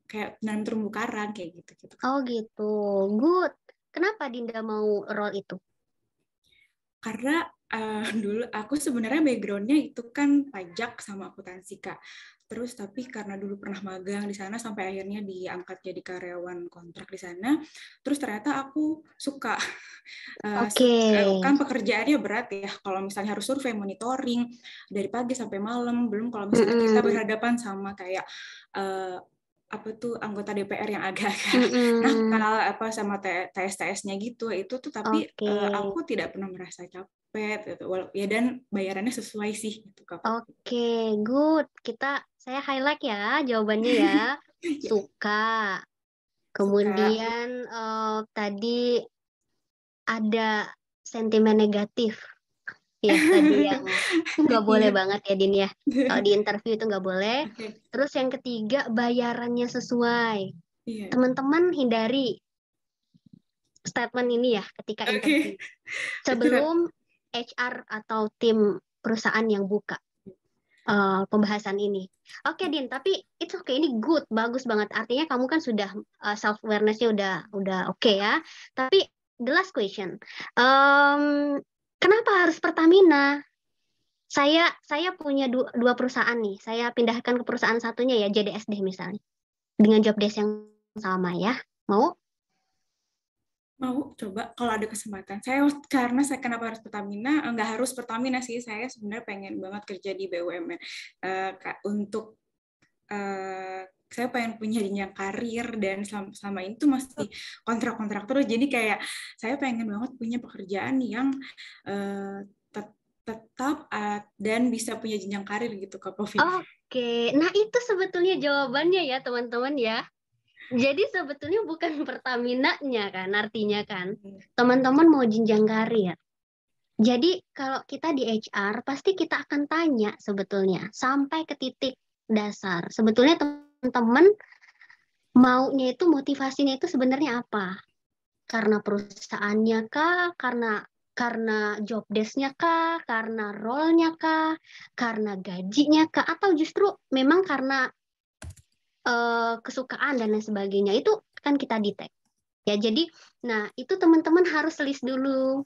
D: kayak nanam terumbu karang kayak gitu.
A: Oh gitu, good. Kenapa Dinda mau role itu?
D: Karena dulu aku sebenarnya background-nya itu kan pajak sama akuntansi, Kak. Terus tapi karena dulu pernah magang di sana sampai akhirnya diangkat jadi karyawan kontrak di sana. Terus ternyata aku suka. Kan pekerjaannya berat ya. Kalau misalnya harus survei, monitoring dari pagi sampai malam. Belum kalau misalnya kita berhadapan sama kayak anggota DPR yang agak-agak nakal sama TS-TS-nya gitu. Itu tuh tapi aku tidak pernah merasa capek gitu. Ya dan bayarannya sesuai sih gitu, Kak.
A: Oke, good. Saya highlight ya jawabannya ya. Suka. Kemudian tadi ada sentimen negatif. Ya, tadi yang nggak boleh banget ya, Din ya. Kalau di interview itu nggak boleh. Terus yang ketiga, bayarannya sesuai. Teman-teman hindari statement ini ya ketika interview. Sebelum HR atau tim perusahaan yang buka pembahasan ini. Oke, Din, tapi it's okay, ini good, bagus banget. Artinya kamu kan sudah self awareness-nya udah oke ya. Tapi the last question, kenapa harus Pertamina? Saya punya dua perusahaan nih. Saya pindahkan ke perusahaan satunya ya, JDSD misalnya, dengan job desk yang sama ya. Mau?
D: Mau coba kalau ada kesempatan. Karena saya kenapa harus Pertamina? Nggak harus Pertamina sih. Saya sebenarnya pengen banget kerja di BUMN. Saya pengen punya jenjang karir dan selama ini tuh masih kontrak-kontrak terus. Jadi kayak saya pengen banget punya pekerjaan yang tetap dan bisa punya jenjang karir gitu, Kak Povi.
A: Oke, nah itu sebetulnya jawabannya ya teman-teman ya. Jadi sebetulnya bukan Pertamina-nya kan, artinya kan teman-teman mau jenjang karir. Jadi kalau kita di HR pasti kita akan tanya sebetulnya sampai ke titik dasar. Sebetulnya teman-teman maunya itu, motivasinya itu sebenarnya apa? Karena perusahaannya kah? Karena job desk-nya kah? Karena role-nya kah? Karena gajinya kah? Atau justru memang karena kesukaan dan lain sebagainya? Itu kan kita detect. Ya, jadi nah itu teman-teman harus list dulu.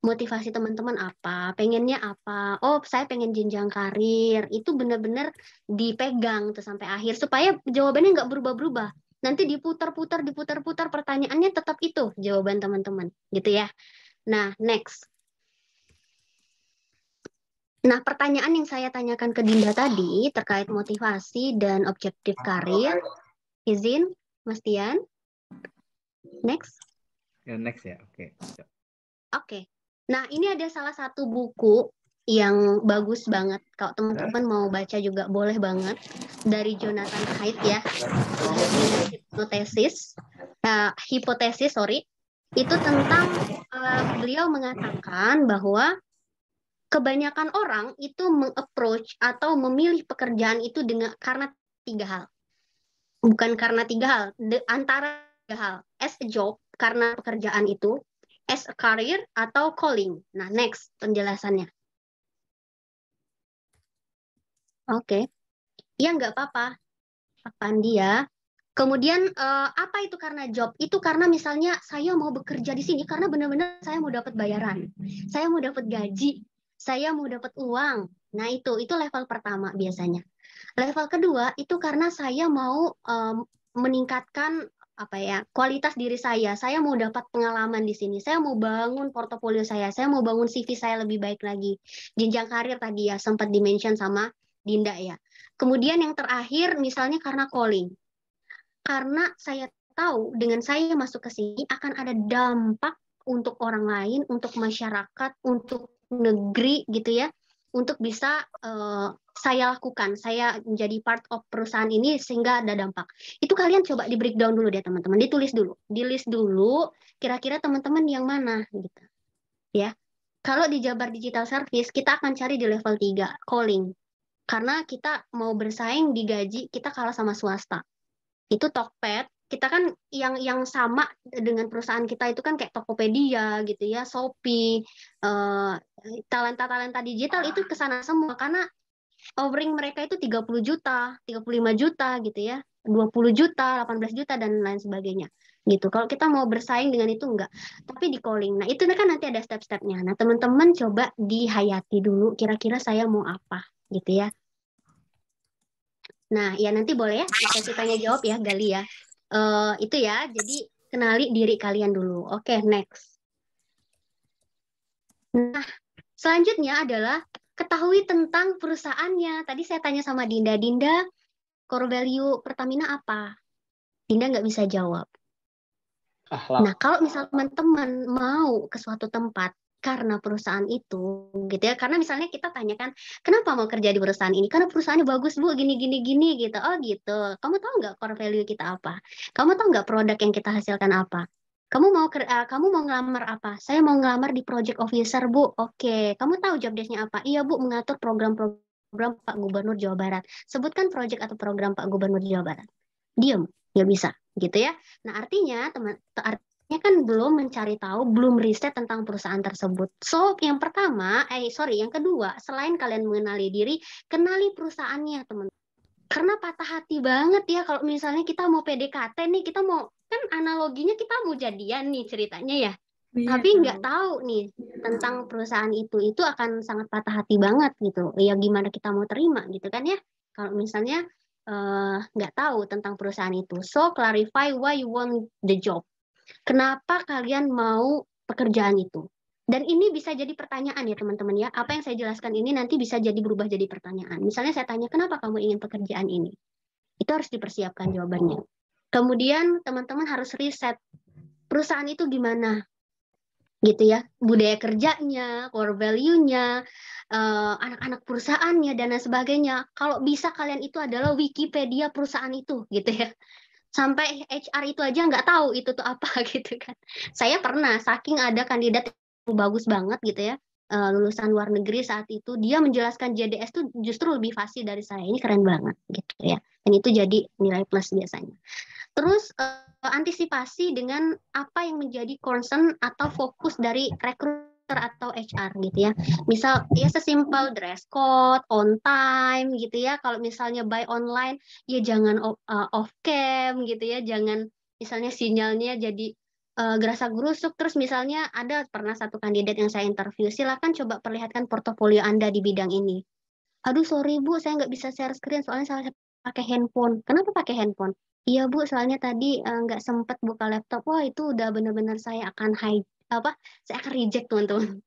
A: Motivasi teman-teman apa, pengennya apa. Oh, saya pengen jenjang karir. Itu benar-benar dipegang tuh sampai akhir supaya jawabannya nggak berubah-berubah. Nanti diputar-putar pertanyaannya tetap itu jawaban teman-teman, gitu ya. Nah, next. Nah, pertanyaan yang saya tanyakan ke Dinda tadi terkait motivasi dan objektif karir. Izin, Mas Tian. Next.
B: Ya, next ya. Oke.
A: Oke. Nah, ini ada salah satu buku yang bagus banget. Kalau teman-teman mau baca juga boleh banget. Dari Jonathan Haidt ya. Hipotesis, sorry. Itu tentang beliau mengatakan bahwa kebanyakan orang itu meng-approach atau memilih pekerjaan itu karena 3 hal. Bukan karena 3 hal, antara 3 hal. As a job, karena pekerjaan itu. As a career atau calling. Nah, next penjelasannya. Oke. Ya, nggak apa-apa. Apaan dia? Kemudian, apa itu karena job? Itu karena misalnya saya mau bekerja di sini karena benar-benar saya mau dapat bayaran. Saya mau dapat gaji. Saya mau dapat uang. Nah, itu level pertama biasanya. Level kedua, itu karena saya mau meningkatkan kualitas diri saya. Saya mau dapat pengalaman di sini. Saya mau bangun portofolio saya. Saya mau bangun CV saya lebih baik lagi. Jenjang karir tadi ya sempat di-mention sama Dinda ya. Kemudian yang terakhir misalnya karena calling. Karena saya tahu dengan saya masuk ke sini akan ada dampak untuk orang lain, untuk masyarakat, untuk negeri gitu ya, untuk bisa saya lakukan, saya menjadi part of perusahaan ini sehingga ada dampak. Itu kalian coba di breakdown dulu deh teman-teman, ditulis dulu, di list dulu kira-kira teman-teman yang mana gitu ya. Kalau di Jabar Digital Service kita akan cari di level 3, calling. Karena kita mau bersaing di gaji, kita kalah sama swasta. Itu Tokped, kita kan yang sama dengan perusahaan kita itu kan kayak Tokopedia gitu ya, Shopee, talenta-talenta digital itu ke sana semua karena offering mereka itu 30 juta, 35 juta gitu ya, 20 juta, 18 juta dan lain sebagainya. Gitu. Kalau kita mau bersaing dengan itu enggak. Tapi di calling. Nah, itu kan nanti ada step-stepnya. Nah, teman-teman coba dihayati dulu kira-kira saya mau apa gitu ya. Nah, ya nanti boleh ya sesi tanya jawab ya, Gali ya. Itu ya, jadi kenali diri kalian dulu. Oke, next. Nah, selanjutnya adalah ketahui tentang perusahaannya. Tadi saya tanya sama Dinda, core value Pertamina apa? Dinda nggak bisa jawab. Nah, kalau misal teman-teman mau ke suatu tempat karena perusahaan itu, gitu ya. Karena misalnya kita tanyakan, kenapa mau kerja di perusahaan ini? Karena perusahaannya bagus, Bu, gini, gitu. Oh, gitu. Kamu tahu nggak core value kita apa? Kamu tahu nggak produk yang kita hasilkan apa? Kamu mau ngelamar apa? Saya mau ngelamar di project officer, Bu. Oke. Kamu tahu job desk-nya apa? Iya, Bu, mengatur program-program Pak Gubernur Jawa Barat. Sebutkan project atau program Pak Gubernur Jawa Barat. Diam, nggak bisa, gitu ya. Nah, artinya artinya kan belum mencari tahu, belum riset tentang perusahaan tersebut. So, yang kedua, selain kalian mengenali diri, kenali perusahaannya, teman. Karena patah hati banget ya kalau misalnya kita mau PDKT nih, kita mau, kan analoginya kita mau jadian nih ceritanya ya. Tapi nggak tahu nih tentang perusahaan itu akan sangat patah hati banget gitu. Ya gimana kita mau terima gitu kan ya. Kalau misalnya nggak tahu tentang perusahaan itu. So, clarify why you want the job. Kenapa kalian mau pekerjaan itu? Dan ini bisa jadi pertanyaan ya teman-teman ya. Apa yang saya jelaskan ini nanti bisa jadi berubah jadi pertanyaan. Misalnya saya tanya, kenapa kamu ingin pekerjaan ini? Itu harus dipersiapkan jawabannya. Kemudian teman-teman harus riset. Perusahaan itu gimana? Gitu ya. Budaya kerjanya, core value-nya, anak-anak perusahaannya, dan lain sebagainya. Kalau bisa kalian itu adalah Wikipedia perusahaan itu gitu ya. Sampai HR itu aja nggak tahu itu tuh apa gitu kan. Saya pernah, saking ada kandidat yang bagus banget gitu ya, lulusan luar negeri saat itu, dia menjelaskan JDS tuh justru lebih fasih dari saya. Ini keren banget gitu ya. Dan itu jadi nilai plus biasanya. Terus antisipasi dengan apa yang menjadi concern atau fokus dari recruiter atau HR gitu ya. Misal ya sesimpel dress code, on time gitu ya. Kalau misalnya buy online ya jangan off cam gitu ya. Jangan misalnya sinyalnya jadi gerasa gerusuk. Terus misalnya ada pernah satu kandidat yang saya interview, silakan coba perlihatkan portofolio Anda di bidang ini. Aduh sorry Bu, saya nggak bisa share screen soalnya saya pakai handphone. Kenapa pakai handphone? Iya Bu, soalnya tadi nggak sempat buka laptop. Wah itu udah benar-benar saya akan saya akan reject teman-teman.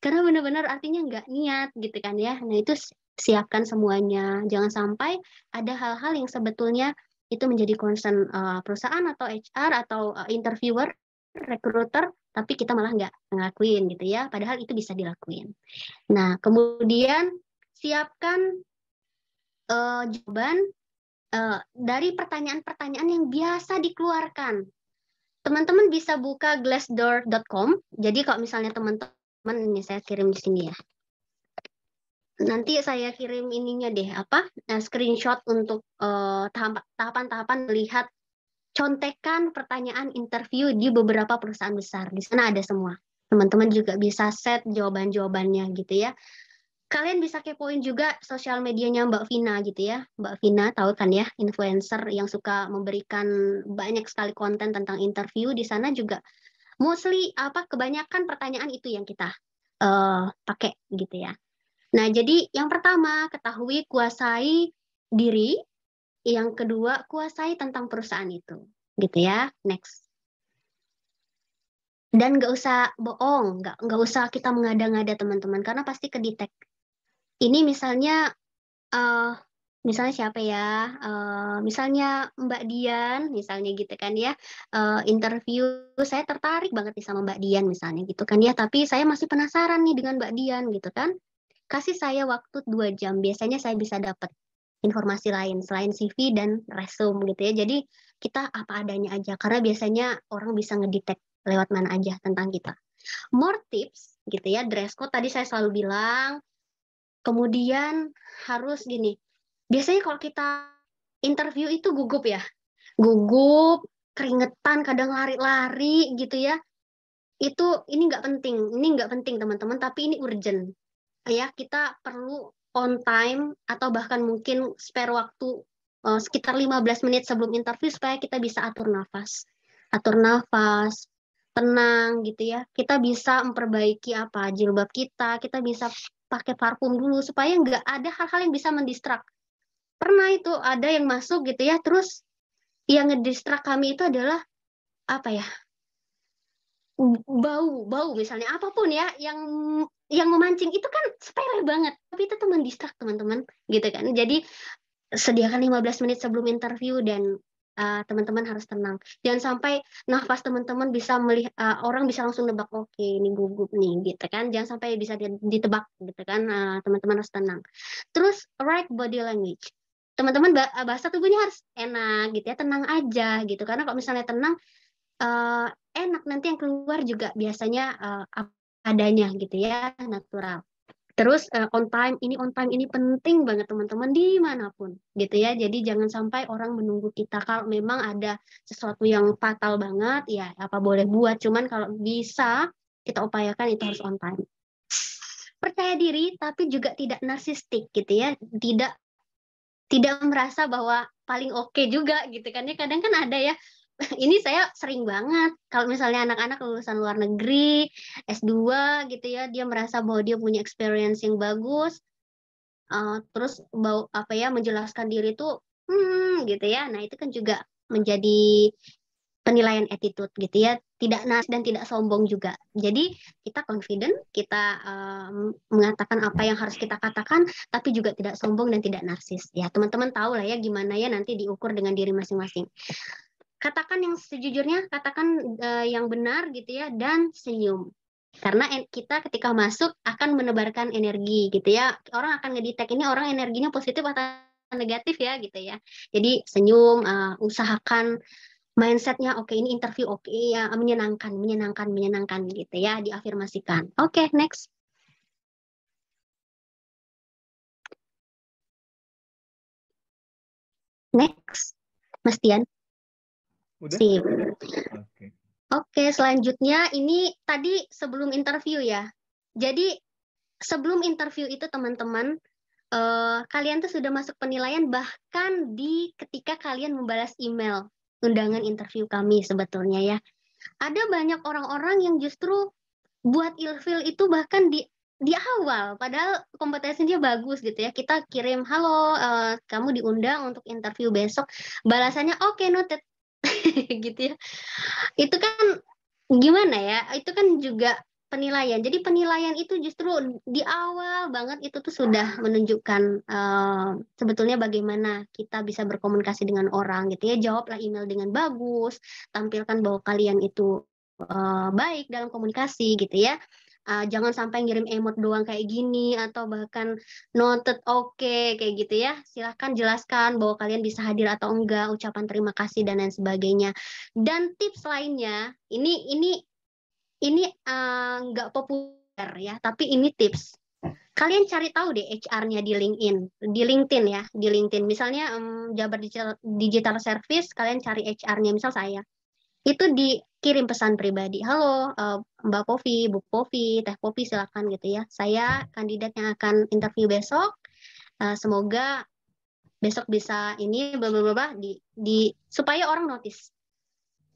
A: Karena benar-benar artinya nggak niat gitu kan ya. Nah itu siapkan semuanya. Jangan sampai ada hal-hal yang sebetulnya itu menjadi concern perusahaan atau HR atau interviewer, recruiter, tapi kita malah nggak ngelakuin gitu ya. Padahal itu bisa dilakuin. Nah kemudian siapkan jawaban dari pertanyaan-pertanyaan yang biasa dikeluarkan. Teman-teman bisa buka glassdoor.com. Jadi kalau misalnya teman-teman, ini saya kirim di sini ya. Nanti saya kirim ininya deh, screenshot untuk tahapan-tahapan melihat contekan pertanyaan interview di beberapa perusahaan besar. Di sana ada semua. Teman-teman juga bisa set jawaban-jawabannya gitu ya. Kalian bisa kepoin juga sosial medianya Mbak Vina gitu ya. Mbak Vina tahu kan ya, influencer yang suka memberikan banyak sekali konten tentang interview. Di sana juga mostly kebanyakan pertanyaan itu yang kita pakai gitu ya. Nah, jadi yang pertama ketahui, kuasai diri. Yang kedua, kuasai tentang perusahaan itu. Gitu ya. Next. Dan nggak usah bohong, nggak usah kita mengada-ngada teman-teman, karena pasti kedetek. Ini misalnya eh misalnya siapa ya? Misalnya Mbak Dian, misalnya gitu kan ya. Interview, saya tertarik banget nih sama Mbak Dian misalnya gitu kan ya. Tapi saya masih penasaran nih dengan Mbak Dian gitu kan. Kasih saya waktu 2 jam. Biasanya saya bisa dapat informasi lain selain CV dan resume gitu ya. Jadi kita apa adanya aja. Karena biasanya orang bisa ngedetect lewat mana aja tentang kita. More tips gitu ya. Dress code tadi saya selalu bilang. Kemudian harus gini. Biasanya kalau kita interview itu gugup ya. Gugup, keringetan, kadang lari-lari gitu ya. Ini nggak penting. Ini nggak penting teman-teman, tapi ini urgent. Ya, kita perlu on time atau bahkan mungkin spare waktu sekitar 15 menit sebelum interview supaya kita bisa atur nafas. Atur nafas, tenang gitu ya. Kita bisa memperbaiki apa jilbab kita bisa pakai parfum dulu supaya nggak ada hal-hal yang bisa mendistrak. Pernah itu ada yang masuk gitu ya, terus yang ngedistrak kami itu adalah apa ya? Bau misalnya apapun ya yang memancing itu kan sepele banget, tapi itu tuh mendistrak teman-teman gitu kan. Jadi sediakan 15 menit sebelum interview dan teman-teman harus tenang. Jangan sampai nafas teman-teman bisa melihat orang bisa langsung nebak oke ini gugup nih gitu kan. Jangan sampai bisa ditebak gitu kan. Teman-teman harus tenang. Terus right body language. Teman-teman bahasa tubuhnya harus enak gitu ya, tenang aja gitu. Karena kalau misalnya tenang enak nanti yang keluar juga biasanya adanya gitu ya, natural. Terus on time ini penting banget teman-teman dimanapun gitu ya. Jadi jangan sampai orang menunggu kita. Kalau memang ada sesuatu yang fatal banget ya apa boleh buat. Cuman kalau bisa kita upayakan itu harus on time. Percaya diri tapi juga tidak narsistik gitu ya. Tidak merasa bahwa paling oke juga gitu kan ya. Kadang kan ada ya. Ini saya sering banget kalau misalnya anak-anak lulusan luar negeri S2 gitu ya, dia merasa bahwa dia punya experience yang bagus, terus apa ya menjelaskan diri tuh gitu ya. Nah itu kan juga menjadi penilaian attitude gitu ya, tidak nas dan tidak sombong juga. Jadi kita confident, kita mengatakan apa yang harus kita katakan, tapi juga tidak sombong dan tidak narsis. Ya teman-teman tahu lah ya gimana ya nanti diukur dengan diri masing-masing. Katakan yang sejujurnya, katakan yang benar gitu ya, dan senyum. Karena kita ketika masuk akan menebarkan energi gitu ya. Orang akan ngedetect ini orang energinya positif atau negatif ya gitu ya. Jadi senyum, usahakan mindsetnya oke ini interview oke ya menyenangkan gitu ya, diafirmasikan. Oke, next. Next, Mas Tian.
B: Udah?
A: Sip.
B: Oke.
A: Oke, selanjutnya ini tadi sebelum interview ya. Jadi sebelum interview itu teman-teman, kalian tuh sudah masuk penilaian bahkan ketika kalian membalas email undangan interview kami sebetulnya ya. Ada banyak orang-orang yang justru buat ilfil itu bahkan di awal, padahal kompetensinya bagus gitu ya. Kita kirim, halo, kamu diundang untuk interview besok. Balasannya oke, noted. Gitu ya. Itu kan gimana ya? Itu kan juga penilaian. Jadi penilaian itu justru di awal banget itu tuh sudah menunjukkan sebetulnya bagaimana kita bisa berkomunikasi dengan orang gitu ya. Jawablah email dengan bagus, tampilkan bahwa kalian itu baik dalam komunikasi gitu ya. Jangan sampai ngirim emot doang kayak gini atau bahkan noted oke kayak gitu ya. Silahkan jelaskan bahwa kalian bisa hadir atau enggak, ucapan terima kasih dan lain sebagainya. Dan tips lainnya, ini nggak populer ya, tapi ini tips. Kalian cari tahu deh HR-nya di LinkedIn ya, di LinkedIn. Misalnya Jabar Digital Service, kalian cari HR-nya, misal saya. Itu dikirim pesan pribadi. Halo, Mbak Povi, Bu Povi, Teh Povi, silakan gitu ya. Saya kandidat yang akan interview besok. Semoga besok bisa ini supaya orang notice.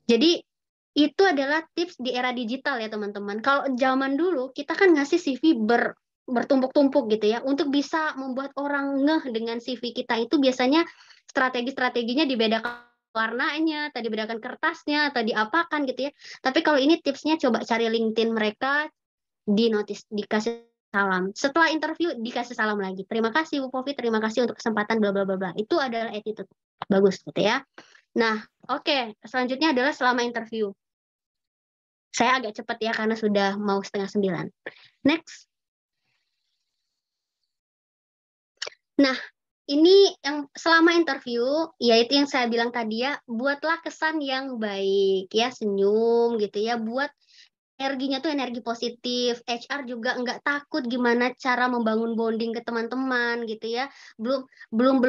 A: Jadi itu adalah tips di era digital ya teman-teman. Kalau zaman dulu kita kan ngasih CV bertumpuk-tumpuk gitu ya. Untuk bisa membuat orang ngeh dengan CV kita itu biasanya strategi-strateginya dibedakan warnanya, atau dibedakan kertasnya, atau diapakan gitu ya. Tapi kalau ini tipsnya coba cari LinkedIn mereka, di notice, dikasih salam. Setelah interview dikasih salam lagi. Terima kasih Bu Povi, terima kasih untuk kesempatan bla bla bla bla. Itu adalah attitude. Bagus gitu ya. Nah, oke. Selanjutnya adalah selama interview. Saya agak cepat ya karena sudah mau 8:30. Next. Nah, ini yang selama interview, yaitu yang saya bilang tadi ya, buatlah kesan yang baik ya, senyum gitu ya, buat energinya tuh energi positif. HR juga nggak takut gimana cara membangun bonding ke teman-teman gitu ya. Belum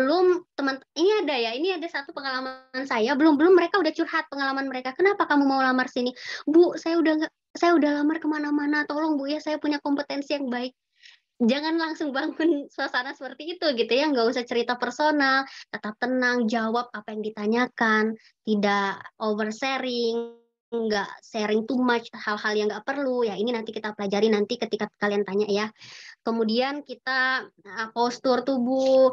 A: teman ini ada satu pengalaman saya, belum mereka udah curhat pengalaman mereka. Kenapa kamu mau lamar sini? Bu, saya udah lamar kemana-mana. Tolong Bu ya, saya punya kompetensi yang baik. Jangan langsung bangun suasana seperti itu gitu ya, nggak usah cerita personal, tetap tenang, jawab apa yang ditanyakan, tidak oversharing, nggak sharing too much hal-hal yang nggak perlu ya. Ini nanti kita pelajari nanti ketika kalian tanya ya. Kemudian kita postur tubuh,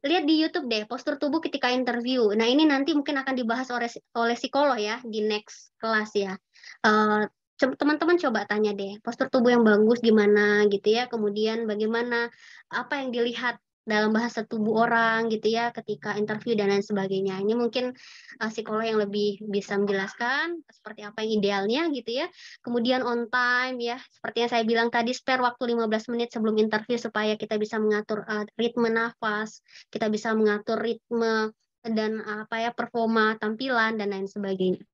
A: lihat di YouTube deh postur tubuh ketika interview. Nah ini nanti mungkin akan dibahas oleh psikolog ya di next kelas ya. Teman-teman coba tanya deh postur tubuh yang bagus gimana gitu ya, kemudian bagaimana apa yang dilihat dalam bahasa tubuh orang gitu ya ketika interview dan lain sebagainya. Ini mungkin psikolog yang lebih bisa menjelaskan seperti apa yang idealnya gitu ya. Kemudian on time ya, seperti yang saya bilang tadi, spare waktu 15 menit sebelum interview supaya kita bisa mengatur ritme nafas, kita bisa mengatur ritme dan performa tampilan dan lain sebagainya.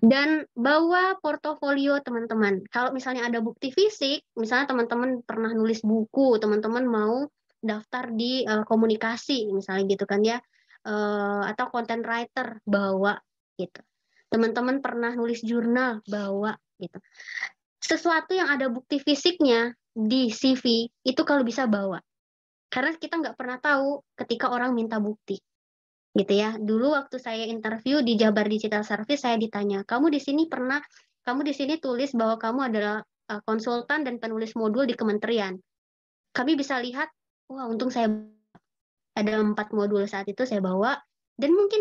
A: Dan bawa portofolio teman-teman. Kalau misalnya ada bukti fisik, misalnya teman-teman pernah nulis buku, teman-teman mau daftar di komunikasi, misalnya gitu kan ya, atau content writer, bawa gitu. Teman-teman pernah nulis jurnal, bawa gitu. Sesuatu yang ada bukti fisiknya di CV, itu kalau bisa bawa. Karena kita nggak pernah tahu ketika orang minta bukti gitu ya. Dulu waktu saya interview di Jabar Digital Service, saya ditanya, kamu di sini tulis bahwa kamu adalah konsultan dan penulis modul di kementerian. Kami bisa lihat, wah untung saya ada 4 modul saat itu saya bawa, dan mungkin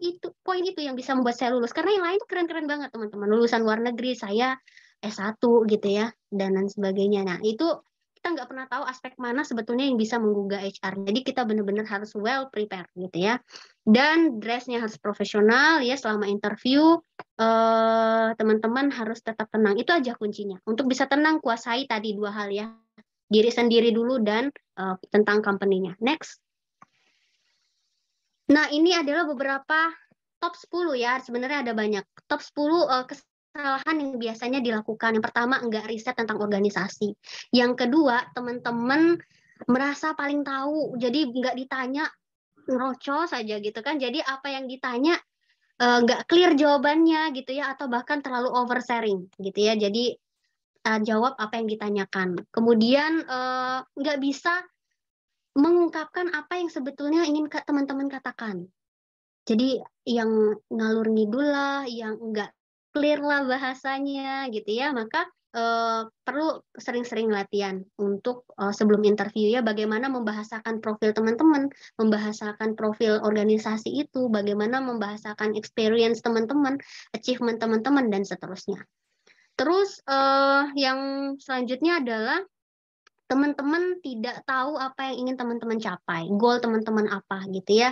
A: itu poin itu yang bisa membuat saya lulus. Karena yang lain tuh keren-keren banget teman-teman. Lulusan luar negeri, saya S1 gitu ya, dan lain sebagainya. Nah itu kita nggak pernah tahu aspek mana sebetulnya yang bisa menggugah HR. Jadi kita benar-benar harus well prepared gitu ya. Dan dressnya harus profesional ya selama interview. Teman-teman harus tetap tenang. Itu aja kuncinya. Untuk bisa tenang, kuasai tadi 2 hal ya. Diri sendiri dulu dan tentang company-nya. Next. Nah ini adalah beberapa top 10 ya. Sebenarnya ada banyak. Top 10 kesalahan yang biasanya dilakukan. Yang pertama, enggak riset tentang organisasi. Yang kedua, teman-teman merasa paling tahu. Jadi enggak ditanya, ngerocos saja gitu kan. Jadi apa yang ditanya enggak clear jawabannya gitu ya. Atau bahkan terlalu oversharing gitu ya. Jadi jawab apa yang ditanyakan. Kemudian enggak bisa mengungkapkan apa yang sebetulnya ingin teman-teman katakan. Jadi yang ngalur ngidul lah, yang enggak clear lah bahasanya gitu ya, maka perlu sering-sering latihan untuk sebelum interview ya, bagaimana membahasakan profil teman-teman, membahasakan profil organisasi itu, bagaimana membahasakan experience teman-teman, achievement teman-teman, dan seterusnya. Terus yang selanjutnya adalah teman-teman tidak tahu apa yang ingin teman-teman capai, goal teman-teman apa gitu ya.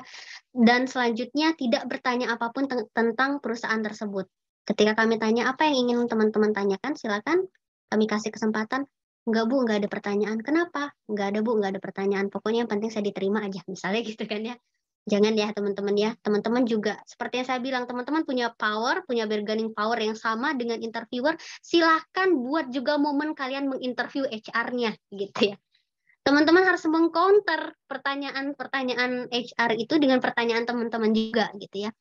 A: Dan selanjutnya tidak bertanya apapun tentang perusahaan tersebut. Ketika kami tanya apa yang ingin teman-teman tanyakan, silakan kami kasih kesempatan. Enggak Bu, enggak ada pertanyaan. Kenapa? Enggak ada Bu, enggak ada pertanyaan. Pokoknya yang penting saya diterima aja, misalnya gitu kan ya. Jangan ya teman-teman ya. Teman-teman juga, seperti yang saya bilang, teman-teman punya power, punya bargaining power yang sama dengan interviewer. Silahkan buat juga momen kalian menginterview HR-nya gitu ya. Teman-teman harus mengcounter pertanyaan-pertanyaan HR itu dengan pertanyaan teman-teman juga gitu ya.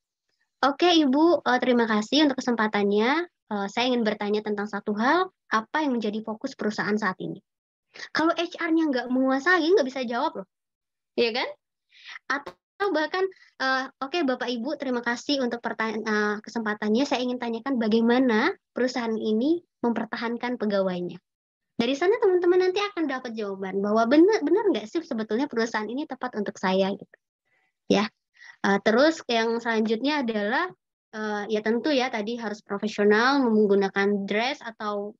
A: Oke Ibu, terima kasih untuk kesempatannya. Saya ingin bertanya tentang satu hal, apa yang menjadi fokus perusahaan saat ini? Kalau HR-nya nggak menguasai, nggak bisa jawab loh. Iya kan? Atau bahkan, oke Bapak Ibu, terima kasih untuk kesempatannya. Saya ingin tanyakan bagaimana perusahaan ini mempertahankan pegawainya. Dari sana teman-teman nanti akan dapat jawaban bahwa benar nggak sih sebetulnya perusahaan ini tepat untuk saya gitu. Ya. Terus yang selanjutnya adalah ya tentu ya tadi harus profesional, menggunakan dress atau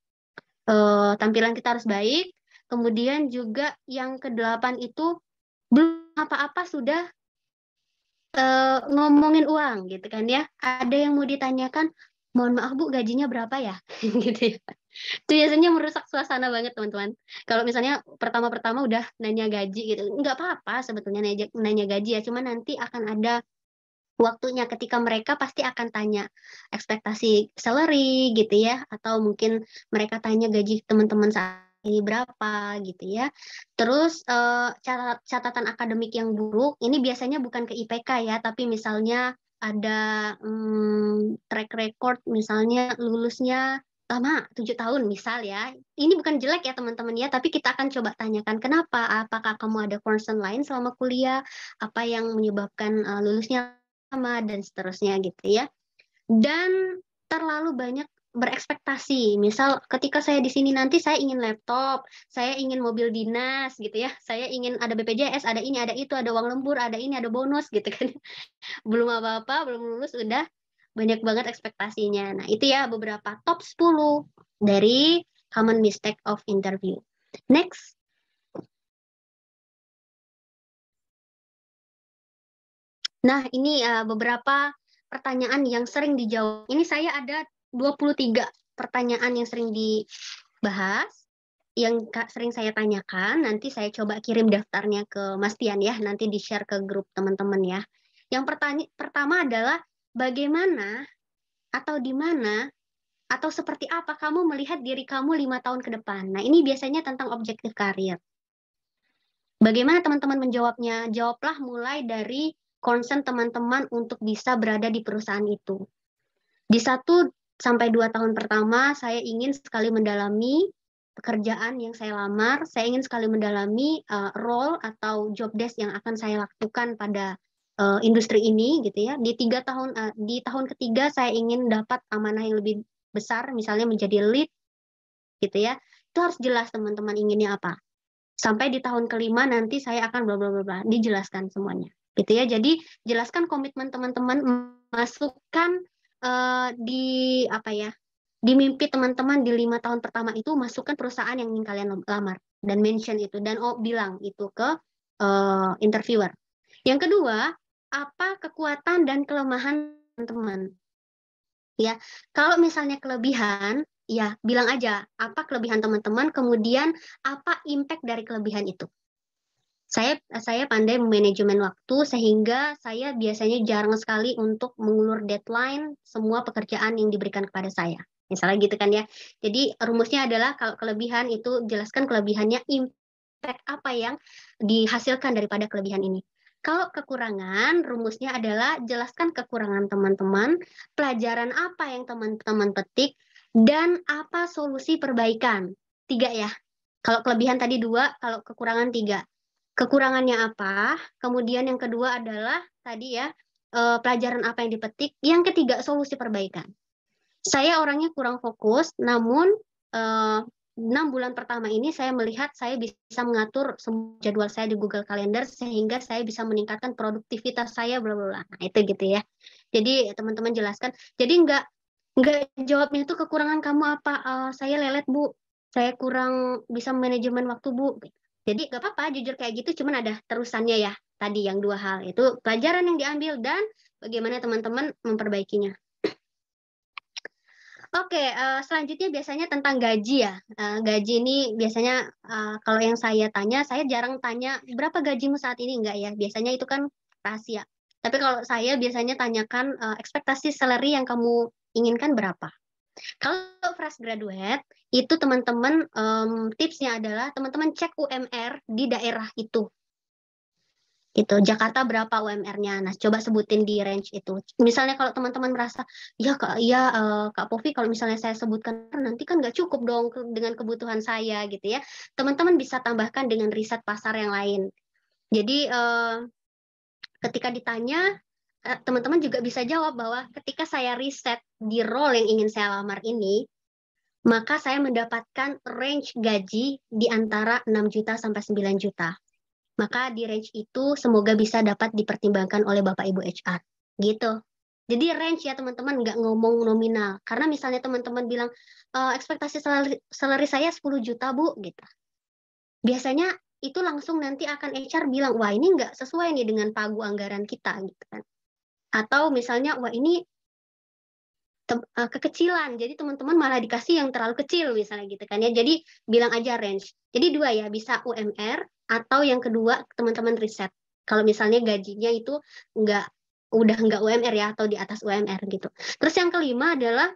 A: tampilan kita harus baik. Kemudian juga yang ke-8 itu belum apa-apa sudah ngomongin uang gitu kan ya. Ada yang mau ditanyakan, mohon maaf Bu, gajinya berapa ya? Gitu ya. Itu biasanya merusak suasana banget teman-teman. Kalau misalnya pertama-pertama udah nanya gaji gitu, nggak apa-apa sebetulnya nanya gaji ya. Cuma nanti akan ada waktunya ketika mereka pasti akan tanya ekspektasi salary gitu ya, atau mungkin mereka tanya gaji teman-teman saat ini berapa gitu ya. Terus catatan akademik yang buruk ini biasanya bukan ke IPK ya, tapi misalnya ada track record misalnya lulusnya lama 7 tahun misal ya. Ini bukan jelek ya teman-teman ya, tapi kita akan coba tanyakan kenapa, apakah kamu ada concern lain selama kuliah, apa yang menyebabkan lulusnya lama dan seterusnya gitu ya. Dan terlalu banyak berekspektasi. Misal ketika saya di sini nanti saya ingin laptop, saya ingin mobil dinas gitu ya. Saya ingin ada BPJS, ada ini, ada itu, ada uang lembur, ada ini, ada bonus gitu kan. Belum apa-apa, belum lulus udah banyak banget ekspektasinya. Nah, itu ya beberapa top 10 dari common mistake of interview. Next. Nah, ini beberapa pertanyaan yang sering dijawab. Ini saya ada 23 pertanyaan yang sering dibahas, yang sering saya tanyakan. Nanti saya coba kirim daftarnya ke Mas Tian ya, nanti di-share ke grup teman-teman ya. Yang pertama adalah bagaimana atau di mana atau seperti apa kamu melihat diri kamu 5 tahun ke depan. Nah, ini biasanya tentang objektif karir. Bagaimana teman-teman menjawabnya? Jawablah mulai dari concern teman-teman untuk bisa berada di perusahaan itu. Di 1 sampai 2 tahun pertama, saya ingin sekali mendalami pekerjaan yang saya lamar, saya ingin sekali mendalami role atau job desk yang akan saya lakukan pada industri ini gitu ya. Di tahun ketiga saya ingin dapat amanah yang lebih besar, misalnya menjadi lead gitu ya. Itu harus jelas teman-teman inginnya apa. Sampai di tahun kelima nanti saya akan bla bla bla bla, dijelaskan semuanya gitu ya. Jadi jelaskan komitmen teman-teman, masukkan di apa ya, di mimpi teman-teman di 5 tahun pertama itu, masukkan perusahaan yang ingin kalian lamar dan mention itu dan bilang itu ke interviewer. Yang kedua, apa kekuatan dan kelemahan teman-teman ya. Kalau misalnya kelebihan, ya bilang aja apa kelebihan teman-teman, kemudian apa impact dari kelebihan itu. Saya pandai manajemen waktu sehingga saya biasanya jarang sekali untuk mengulur deadline semua pekerjaan yang diberikan kepada saya. Misalnya gitu kan ya. Jadi rumusnya adalah kalau kelebihan itu jelaskan kelebihannya, impact apa yang dihasilkan daripada kelebihan ini. Kalau kekurangan, rumusnya adalah jelaskan kekurangan teman-teman, pelajaran apa yang teman-teman petik, dan apa solusi perbaikan. 3 ya. Kalau kelebihan tadi 2, kalau kekurangan 3. Kekurangannya apa, kemudian yang kedua adalah tadi ya, pelajaran apa yang dipetik, yang ketiga solusi perbaikan. Saya orangnya kurang fokus, namun 6 bulan pertama ini saya melihat saya bisa mengatur jadwal saya di Google Calendar sehingga saya bisa meningkatkan produktivitas saya bla bla bla. Nah, itu gitu ya. Jadi teman-teman jelaskan. Jadi nggak jawabnya itu kekurangan kamu apa? Saya lelet Bu, saya kurang bisa manajemen waktu Bu. Jadi nggak apa-apa jujur kayak gitu, cuman ada terusannya ya. Tadi yang 2 hal itu pelajaran yang diambil dan bagaimana teman-teman memperbaikinya. Oke, selanjutnya biasanya tentang gaji ya. Gaji ini biasanya kalau yang saya tanya, saya jarang tanya berapa gajimu saat ini, enggak ya. Biasanya itu kan rahasia. Tapi kalau saya biasanya tanyakan ekspektasi salary yang kamu inginkan berapa. Kalau fresh graduate, itu teman-teman tipsnya adalah teman-teman cek UMR di daerah itu. Gitu. Jakarta berapa UMR-nya? Nah, coba sebutin di range itu. Misalnya kalau teman-teman merasa, ya Kak Povi, kalau misalnya saya sebutkan nanti kan nggak cukup dong dengan kebutuhan saya gitu ya. Teman-teman bisa tambahkan dengan riset pasar yang lain. Jadi ketika ditanya, teman-teman juga bisa jawab bahwa ketika saya riset di role yang ingin saya lamar ini, maka saya mendapatkan range gaji di antara 6 juta sampai 9 juta. Maka di range itu semoga bisa dapat dipertimbangkan oleh Bapak Ibu HR. Gitu. Jadi range ya teman-teman, nggak ngomong nominal. Karena misalnya teman-teman bilang, ekspektasi salary saya 10 juta Bu, gitu. Biasanya itu langsung nanti akan HR bilang, wah ini nggak sesuai nih dengan pagu anggaran kita, gitu kan. Atau misalnya, wah ini kekecilan, jadi teman-teman malah dikasih yang terlalu kecil misalnya gitu kan ya. Jadi bilang aja range. Jadi dua ya, bisa UMR atau yang kedua teman-teman riset. Kalau misalnya gajinya itu udah nggak UMR ya, atau di atas UMR gitu. Terus yang kelima adalah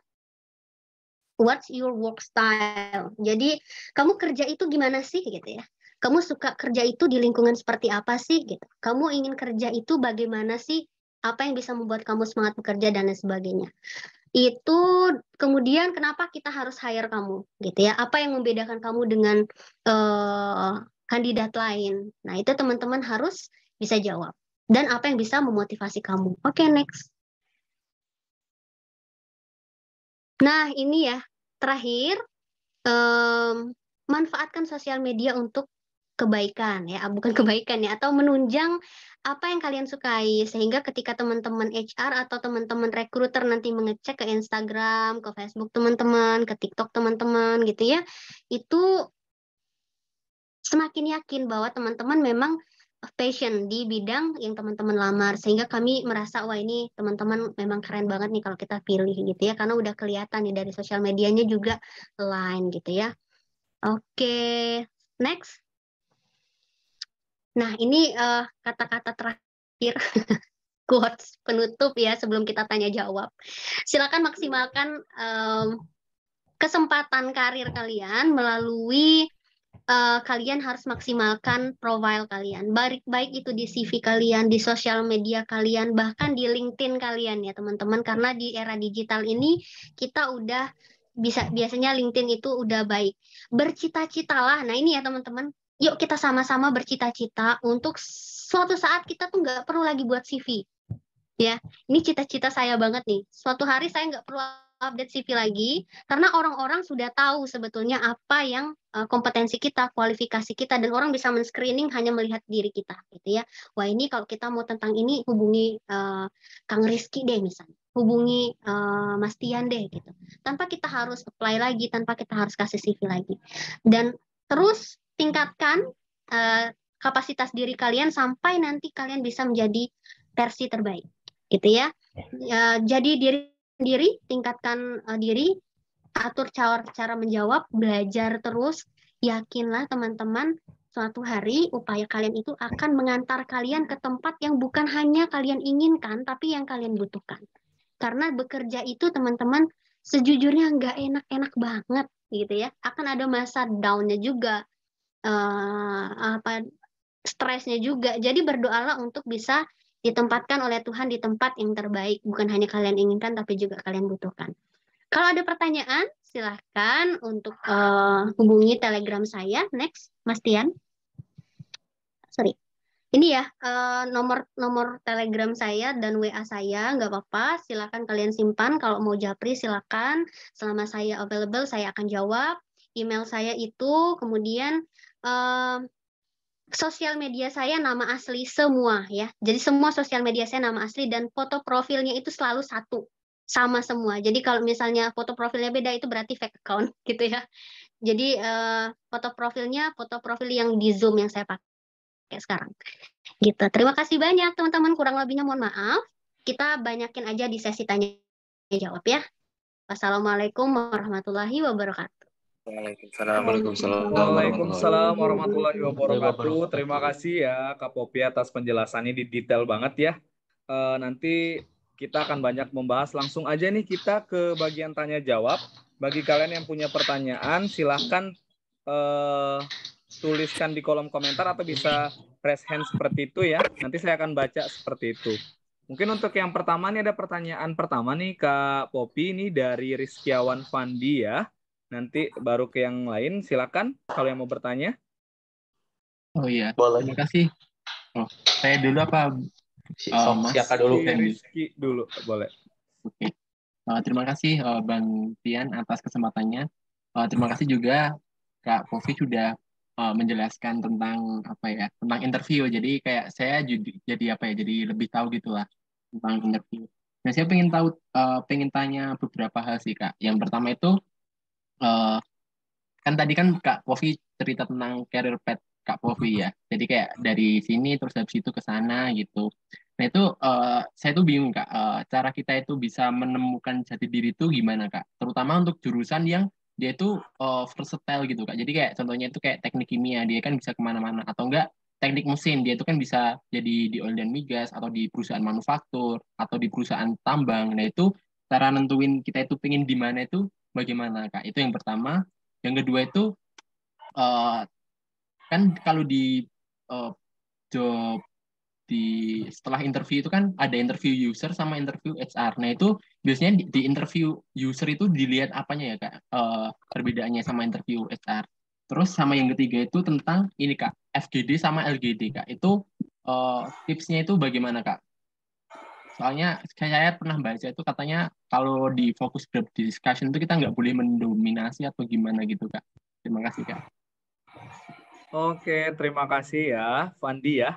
A: what's your work style. Jadi kamu kerja itu gimana sih gitu ya. Kamu suka kerja itu di lingkungan seperti apa sih gitu. Kamu ingin kerja itu bagaimana sih? Apa yang bisa membuat kamu semangat bekerja dan lain sebagainya. Itu kemudian kenapa kita harus hire kamu gitu ya, apa yang membedakan kamu dengan kandidat lain. Nah itu teman-teman harus bisa jawab, dan apa yang bisa memotivasi kamu. Oke, next. Nah ini ya terakhir, manfaatkan sosial media untuk kebaikan ya, bukan kebaikan ya, atau menunjang apa yang kalian sukai, sehingga ketika teman-teman HR atau teman-teman recruiter nanti mengecek ke Instagram, ke Facebook teman-teman, ke TikTok teman-teman gitu ya, itu semakin yakin bahwa teman-teman memang passion di bidang yang teman-teman lamar, sehingga kami merasa wah ini teman-teman memang keren banget nih kalau kita pilih gitu ya, karena udah kelihatan nih dari sosial medianya juga align gitu ya. Oke, next. Nah, ini kata-kata terakhir, quotes penutup ya sebelum kita tanya jawab. Silakan maksimalkan kesempatan karir kalian melalui kalian harus maksimalkan profile kalian. Baik itu di CV kalian, di sosial media kalian, bahkan di LinkedIn kalian ya teman-teman. Karena di era digital ini kita udah biasanya LinkedIn itu udah baik. Bercita-citalah. Nah ini ya teman-teman. Yuk kita sama-sama bercita-cita untuk suatu saat kita tuh nggak perlu lagi buat CV. Ya, ini cita-cita saya banget nih. Suatu hari saya nggak perlu update CV lagi, karena orang-orang sudah tahu sebetulnya apa yang kompetensi kita, kualifikasi kita, dan orang bisa men-screening hanya melihat diri kita, gitu ya. Wah ini kalau kita mau tentang ini hubungi Kang Rizky deh misalnya, hubungi Mas Tian deh gitu. Tanpa kita harus apply lagi, tanpa kita harus kasih CV lagi. Dan terus tingkatkan kapasitas diri kalian sampai nanti kalian bisa menjadi versi terbaik, gitu ya. Jadi diri sendiri, tingkatkan diri, atur cara menjawab, belajar terus, yakinlah teman-teman suatu hari upaya kalian itu akan mengantar kalian ke tempat yang bukan hanya kalian inginkan, tapi yang kalian butuhkan. Karena bekerja itu teman-teman sejujurnya nggak enak-enak banget gitu ya. Akan ada masa down-nya juga, stresnya juga. Jadi berdoalah untuk bisa ditempatkan oleh Tuhan di tempat yang terbaik, bukan hanya kalian inginkan tapi juga kalian butuhkan. Kalau ada pertanyaan, silahkan untuk hubungi Telegram saya. Next, Mas Tian. Sorry. Ini ya nomor Telegram saya dan WA saya, nggak apa-apa. Silahkan kalian simpan. Kalau mau japri silahkan. Selama saya available, saya akan jawab. Email saya itu, kemudian sosial media saya nama asli semua ya. Jadi semua sosial media saya nama asli, dan foto profilnya itu selalu satu, sama semua. Jadi kalau misalnya foto profilnya beda itu berarti fake account gitu ya. Jadi foto profilnya foto profil yang di Zoom yang saya pakai sekarang. Gitu. Terima kasih banyak teman-teman. Kurang lebihnya mohon maaf. Kita banyakin aja di sesi tanya jawab ya. Wassalamualaikum warahmatullahi wabarakatuh.
B: Waalaikumsalam warahmatullahi wabarakatuh. Terima kasih ya Kak Popi atas penjelasannya, di detail banget ya. Nanti kita akan banyak membahas. Langsung aja nih kita ke bagian tanya jawab. Bagi kalian yang punya pertanyaan, silahkan tuliskan di kolom komentar atau bisa raise hand seperti itu ya. Nanti saya akan baca seperti itu. Mungkin untuk yang pertama nih ada pertanyaan pertama nih Kak Popi, ini dari Rizkiawan Fandi ya. Nanti baru ke yang lain, silakan kalau yang mau bertanya.
E: Oh iya, boleh. Terima kasih. Oh, saya dulu apa?
C: Siapa dulu?
B: Rizky dulu, boleh.
E: Oke. Terima kasih Bang Tian atas kesempatannya. Terima kasih juga Kak Povi sudah menjelaskan tentang tentang interview. Jadi kayak saya jadi lebih tahu gitulah tentang interview. Nah, saya pengen tanya beberapa hal sih, Kak. Yang pertama itu, kan tadi kan Kak Povi cerita tentang career path Kak Povi ya. Jadi kayak dari sini terus habis itu ke sana gitu. Nah itu saya tuh bingung Kak, cara kita itu bisa menemukan jati diri itu gimana Kak? Terutama untuk jurusan yang dia itu versatile gitu Kak. Jadi kayak contohnya itu kayak teknik kimia, dia kan bisa kemana-mana. Atau enggak teknik mesin, dia itu kan bisa jadi di oil dan migas, atau di perusahaan manufaktur, atau di perusahaan tambang. Nah itu cara nentuin kita itu pengen di mana itu bagaimana Kak? Itu yang pertama. Yang kedua itu eh, kan kalau di job di setelah interview itu kan ada interview user sama interview HR. Nah itu biasanya di interview user itu dilihat apanya ya Kak? Perbedaannya sama interview HR. Terus sama yang ketiga itu tentang ini Kak, FGD sama LGD Kak. Itu tipsnya itu bagaimana Kak? Soalnya saya pernah baca itu katanya kalau di focus group discussion itu kita nggak boleh mendominasi atau gimana gitu Kak. Terima kasih Kak.
B: Oke, terima kasih ya, Fandi ya.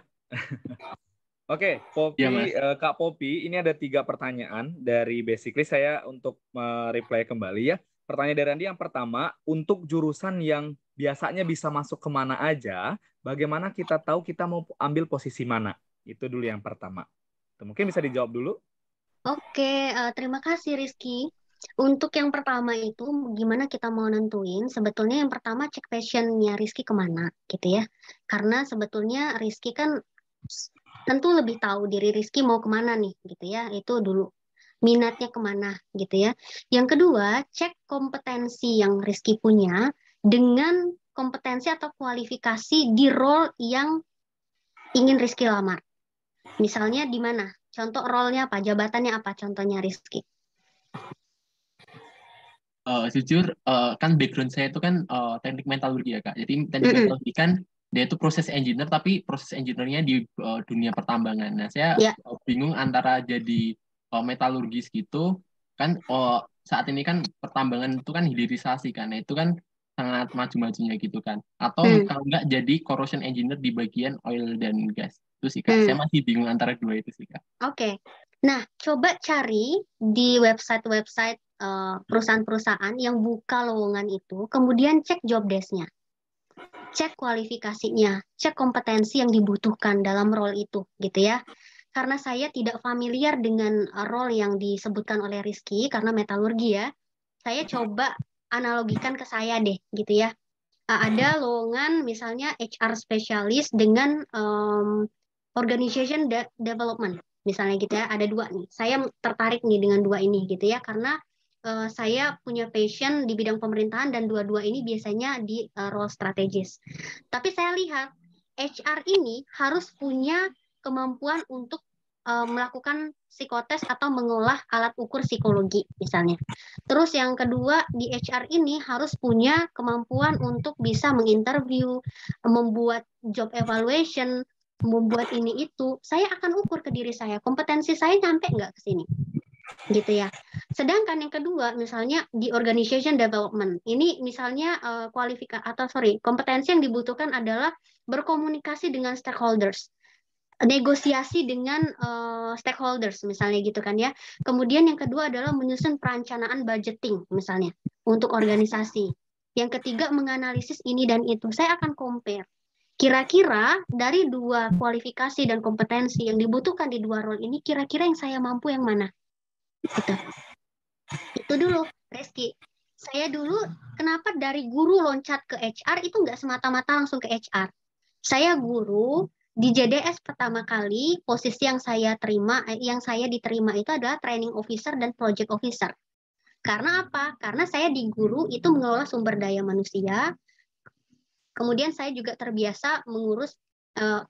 B: Oke,
E: Iya Mas.
B: Kak Popi, ini ada 3 pertanyaan dari basically saya untuk reply kembali ya. Pertanyaan dari Andi yang pertama, untuk jurusan yang biasanya bisa masuk kemana aja, bagaimana kita tahu kita mau ambil posisi mana? Itu dulu yang pertama. Mungkin bisa dijawab dulu.
A: Oke, terima kasih Rizky. Untuk yang pertama itu, gimana kita mau nentuin? Sebetulnya yang pertama cek passionnya Rizky kemana, gitu ya. Karena sebetulnya Rizky kan tentu lebih tahu diri Rizky mau kemana nih, gitu ya. Itu dulu. Minatnya kemana, gitu ya. Yang kedua, cek kompetensi yang Rizky punya dengan kompetensi atau kualifikasi di role yang ingin Rizky lamar. Misalnya di mana? Contoh role-nya apa? Jabatannya apa? Contohnya Rizky.
E: Jujur, kan background saya itu kan teknik metalurgi ya Kak. Jadi teknik metalurgi kan dia itu proses engineer, tapi proses engineer-nya di dunia pertambangan. Nah, saya
A: Ya,
E: bingung antara jadi metalurgis gitu, kan saat ini kan pertambangan itu kan hilirisasi kan. Nah, itu kan sangat maju-majunya gitu kan. Atau kalau enggak jadi corrosion engineer di bagian oil dan gas. Itu sih Kak. Saya masih bingung antara dua itu sih Kak.
A: Oke. Nah, coba cari di website-website perusahaan-perusahaan yang buka lowongan itu, kemudian cek job desk-nya, cek kualifikasinya, cek kompetensi yang dibutuhkan dalam role itu, gitu ya. Karena saya tidak familiar dengan role yang disebutkan oleh Rizky, karena metalurgi ya, saya coba analogikan ke saya deh, gitu ya. Ada lowongan misalnya HR specialist dengan organization development misalnya gitu ya, ada 2 nih, saya tertarik nih dengan 2 ini gitu ya, karena saya punya passion di bidang pemerintahan dan dua-dua ini biasanya di role strategis. Tapi saya lihat HR ini harus punya kemampuan untuk melakukan psikotes atau mengolah alat ukur psikologi misalnya. Terus yang kedua di HR ini harus punya kemampuan untuk bisa menginterview, membuat job evaluation, membuat ini itu. Saya akan ukur ke diri saya, kompetensi saya nyampe nggak ke sini, gitu ya. Sedangkan yang kedua, misalnya di organization development, ini misalnya kompetensi yang dibutuhkan adalah berkomunikasi dengan stakeholders, negosiasi dengan stakeholders misalnya gitu kan ya. Kemudian yang kedua adalah menyusun perencanaan budgeting misalnya untuk organisasi. Yang ketiga menganalisis ini dan itu. Saya akan compare. Kira-kira dari 2 kualifikasi dan kompetensi yang dibutuhkan di 2 role ini, kira-kira yang saya mampu yang mana? Gitu. Itu dulu, Reski. Saya dulu kenapa dari guru loncat ke HR itu nggak semata-mata langsung ke HR. Saya guru di JDS pertama kali, posisi yang saya diterima itu adalah training officer dan project officer. Karena apa? Karena saya di guru itu mengelola sumber daya manusia. Kemudian saya juga terbiasa mengurus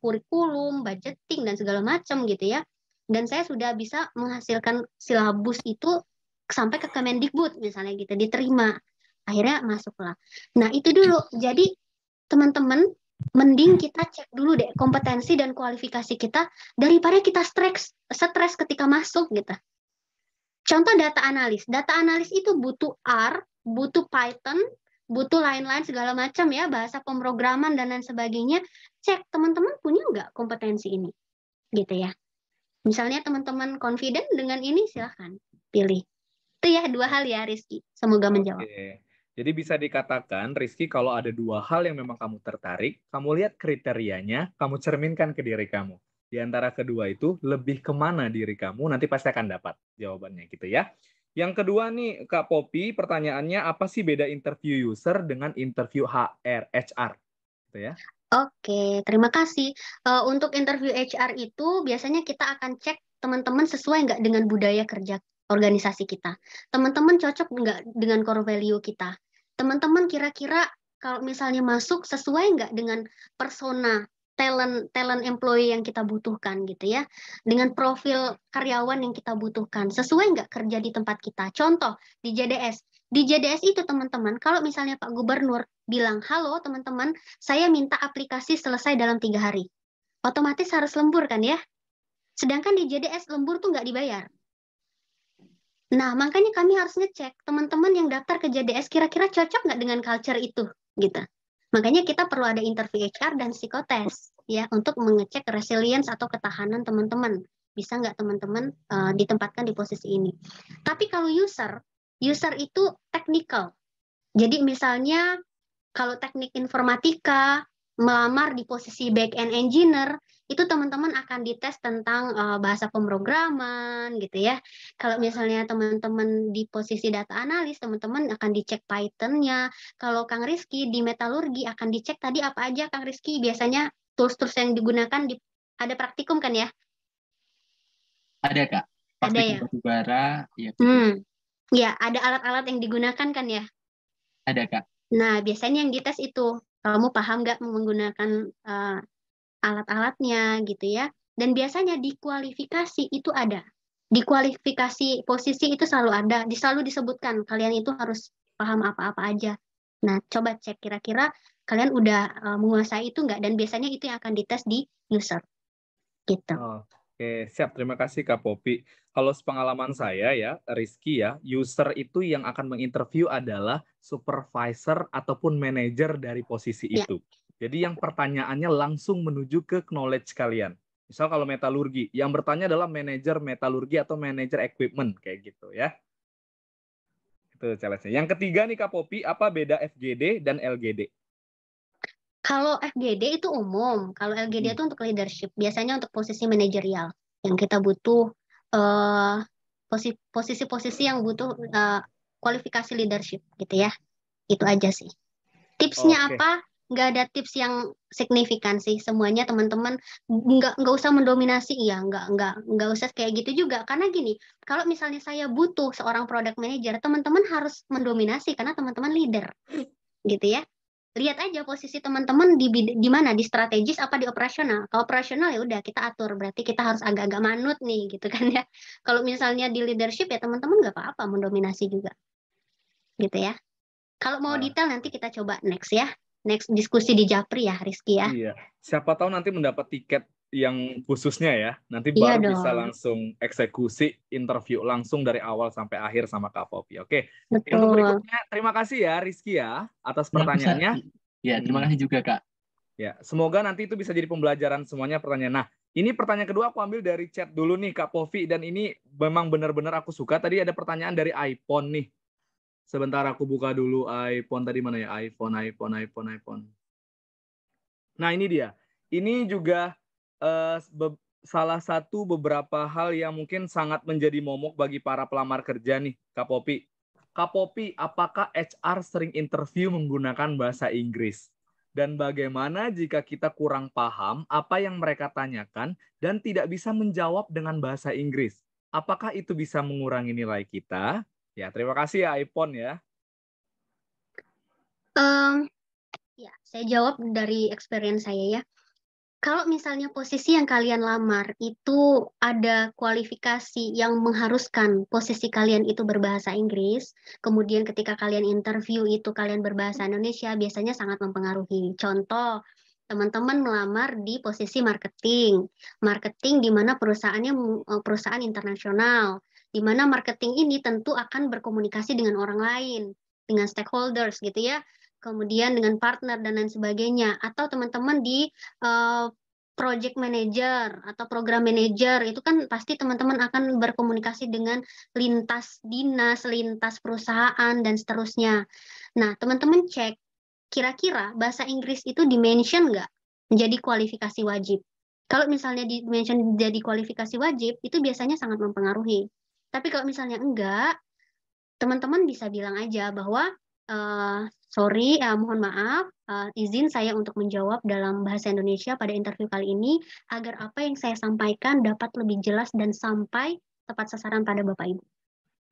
A: kurikulum, budgeting dan segala macam gitu ya. Dan saya sudah bisa menghasilkan silabus itu sampai ke Kemendikbud misalnya gitu, diterima. Akhirnya masuklah. Nah, itu dulu. Jadi teman-teman mending kita cek dulu deh kompetensi dan kualifikasi kita daripada kita stres ketika masuk gitu. Contoh data analis. Data analis itu butuh R, butuh Python, butuh lain-lain segala macam ya, bahasa pemrograman dan lain sebagainya. Cek teman-teman punya nggak kompetensi ini, gitu ya. Misalnya teman-teman confident dengan ini, silahkan pilih. Itu ya 2 hal ya, Rizky. Semoga menjawab.
B: Oke. Jadi bisa dikatakan, Rizky, kalau ada 2 hal yang memang kamu tertarik, kamu lihat kriterianya, kamu cerminkan ke diri kamu. Di antara kedua itu, lebih kemana diri kamu, nanti pasti akan dapat jawabannya gitu ya. Yang kedua nih, Kak Poppy, pertanyaannya, apa sih beda interview user dengan interview HR? Gitu ya.
A: Oke, terima kasih. Untuk interview HR itu biasanya kita akan cek teman-teman sesuai nggak dengan budaya kerja organisasi kita. Teman-teman cocok nggak dengan core value kita. Teman-teman kira-kira kalau misalnya masuk sesuai nggak dengan persona talent employee yang kita butuhkan gitu ya. Dengan profil karyawan yang kita butuhkan. Sesuai nggak kerja di tempat kita. Contoh, di JDS. Di JDS itu teman-teman, kalau misalnya Pak Gubernur bilang, halo teman-teman, saya minta aplikasi selesai dalam 3 hari. Otomatis harus lembur kan ya? Sedangkan di JDS lembur tuh nggak dibayar. Nah, makanya kami harus ngecek teman-teman yang daftar ke JDS kira-kira cocok nggak dengan culture itu, gitu. Makanya kita perlu ada interview HR dan psikotes, ya, untuk mengecek resilience atau ketahanan teman-teman. Bisa nggak teman-teman ditempatkan di posisi ini. Tapi kalau user itu technical. Jadi misalnya kalau teknik informatika, melamar di posisi back-end engineer, itu teman-teman akan dites tentang bahasa pemrograman gitu ya. Kalau misalnya teman-teman di posisi data analis, teman-teman akan dicek Python-nya. Kalau Kang Rizky di metalurgi akan dicek tadi apa aja Kang Rizky, biasanya tools-tools yang digunakan ada praktikum kan ya?
E: Ada Kak,
A: Ada
E: praktikum
A: ya?
E: batubara, ya gitu.
A: Ya, ada alat-alat yang digunakan kan ya?
E: Ada Kak.
A: Nah, biasanya yang dites itu, kamu paham nggak menggunakan alat-alatnya gitu ya. Dan biasanya di kualifikasi itu ada. Di kualifikasi posisi itu selalu ada, selalu disebutkan kalian itu harus paham apa-apa aja. Nah, coba cek kira-kira kalian udah menguasai itu nggak, dan biasanya itu yang akan dites di user. Gitu.
B: Oke, siap. Terima kasih Kak Poppy. Kalau sepengalaman saya ya, Rizky ya, user itu yang akan menginterview adalah supervisor ataupun manajer dari posisi
A: Ya.
B: itu. Jadi yang pertanyaannya langsung menuju ke knowledge kalian. Misal kalau metalurgi, yang bertanya adalah manajer metalurgi atau manajer equipment, kayak gitu ya. Itu challenge-nya. Yang ketiga nih Kak Poppy, apa beda FGD dan LGD?
A: Kalau FGD itu umum, kalau LGD itu untuk leadership, biasanya untuk posisi manajerial yang kita butuh posisi-posisi yang butuh kualifikasi leadership gitu ya. Itu aja sih. Tipsnya
B: Oke.
A: apa? Nggak ada tips yang signifikan sih. Semuanya teman-teman nggak usah mendominasi, ya nggak usah kayak gitu juga. Karena gini, kalau misalnya saya butuh seorang product manager, teman-teman harus mendominasi karena teman-teman leader, gitu ya. Lihat aja posisi teman-teman di mana, di strategis apa di operasional. Kalau operasional ya udah kita atur, berarti kita harus agak-agak manut nih gitu kan ya. Kalau misalnya di leadership ya teman-teman nggak apa-apa mendominasi juga, gitu ya. Kalau mau detail nanti kita coba next ya. Next diskusi di Japri ya, Rizky ya.
B: Iya, siapa tahu nanti mendapat tiket yang khususnya ya. Nanti
A: Iya
B: baru
A: dong.
B: bisa langsung eksekusi interview langsung dari awal sampai akhir sama Kak Poppy. Oke.
A: Betul.
B: Untuk berikutnya, terima kasih ya Rizky ya atas pertanyaannya.
E: Ya, terima kasih juga Kak.
B: Ya, semoga nanti itu bisa jadi pembelajaran semuanya pertanyaan. Nah, ini pertanyaan kedua aku ambil dari chat dulu nih Kak Poppy, dan ini memang benar-benar aku suka. Tadi ada pertanyaan dari iPhone nih. Sebentar aku buka dulu iPhone, tadi mana ya? iPhone. Nah, ini dia. Ini juga salah satu beberapa hal yang mungkin sangat menjadi momok bagi para pelamar kerja nih, Kak Poppy. Kak Poppy, apakah HR sering interview menggunakan bahasa Inggris? Dan bagaimana jika kita kurang paham apa yang mereka tanyakan dan tidak bisa menjawab dengan bahasa Inggris? Apakah itu bisa mengurangi nilai kita? Ya, terima kasih ya iPhone ya.
A: Ya, saya jawab dari experience saya ya. Kalau misalnya posisi yang kalian lamar itu ada kualifikasi yang mengharuskan posisi kalian itu berbahasa Inggris, kemudian ketika kalian interview itu kalian berbahasa Indonesia, biasanya sangat mempengaruhi. Contoh, teman-teman melamar di posisi marketing. Marketing di mana perusahaannya perusahaan internasional, di mana marketing ini tentu akan berkomunikasi dengan orang lain, dengan stakeholders gitu ya, kemudian dengan partner dan lain sebagainya. Atau teman-teman di project manager atau program manager, itu kan pasti teman-teman akan berkomunikasi dengan lintas dinas, lintas perusahaan, dan seterusnya. Nah, teman-teman cek, kira-kira bahasa Inggris itu di-mention nggak menjadi kualifikasi wajib? Kalau misalnya di-mention jadi kualifikasi wajib, itu biasanya sangat mempengaruhi. Tapi kalau misalnya enggak, teman-teman bisa bilang aja bahwa sorry, mohon maaf, izin saya untuk menjawab dalam bahasa Indonesia pada interview kali ini agar apa yang saya sampaikan dapat lebih jelas dan sampai tepat sasaran pada Bapak Ibu.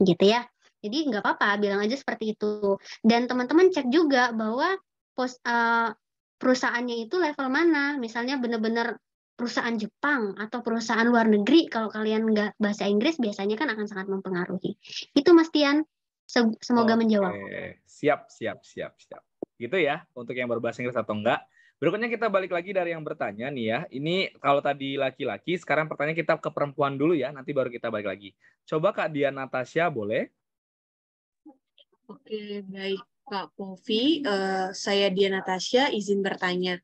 A: Gitu ya. Jadi nggak apa-apa, bilang aja seperti itu. Dan teman-teman cek juga bahwa perusahaannya itu level mana. Misalnya benar-benar perusahaan Jepang atau perusahaan luar negeri, kalau kalian nggak bahasa Inggris biasanya kan akan sangat mempengaruhi. Itu Mas Tian. Semoga menjawab.
B: Siap. Gitu ya, untuk yang berbahasa Inggris atau enggak. Berikutnya kita balik lagi dari yang bertanya nih ya. Ini kalau tadi laki-laki, sekarang pertanyaan kita ke perempuan dulu ya, nanti baru kita balik lagi. Coba Kak Dian Natasha, boleh?
F: Oke, baik Kak Povi. Saya Dian Natasha, izin bertanya.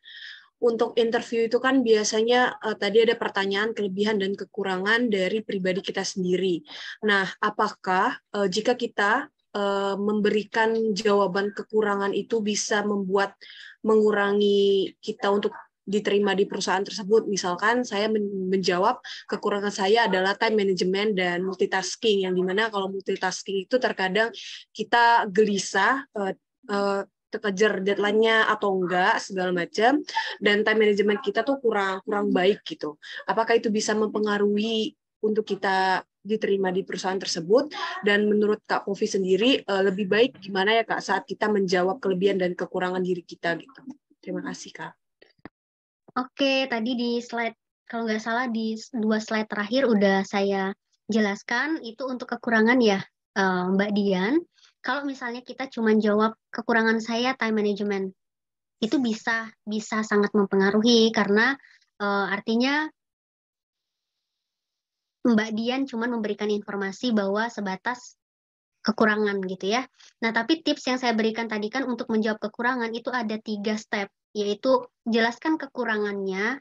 F: Untuk interview itu kan biasanya tadi ada pertanyaan kelebihan dan kekurangan dari pribadi kita sendiri. Nah, apakah jika kita memberikan jawaban kekurangan itu bisa mengurangi kita untuk diterima di perusahaan tersebut? Misalkan saya menjawab kekurangan saya adalah time management dan multitasking, yang dimana kalau multitasking itu terkadang kita gelisah, terkejar deadline-nya atau enggak segala macam, dan time management kita tuh kurang baik gitu. Apakah itu bisa mempengaruhi untuk kita diterima di perusahaan tersebut? Dan menurut Kak Povi sendiri lebih baik gimana ya Kak saat kita menjawab kelebihan dan kekurangan diri kita gitu? Terima kasih Kak.
A: Oke, tadi di slide, kalau nggak salah di 2 slide terakhir udah saya jelaskan itu untuk kekurangan ya, Mbak Dian. Kalau misalnya kita cuma jawab kekurangan saya time management, itu bisa sangat mempengaruhi karena artinya Mbak Dian cuma memberikan informasi bahwa sebatas kekurangan gitu ya. Nah, tapi tips yang saya berikan tadi kan untuk menjawab kekurangan itu ada 3 step, yaitu jelaskan kekurangannya,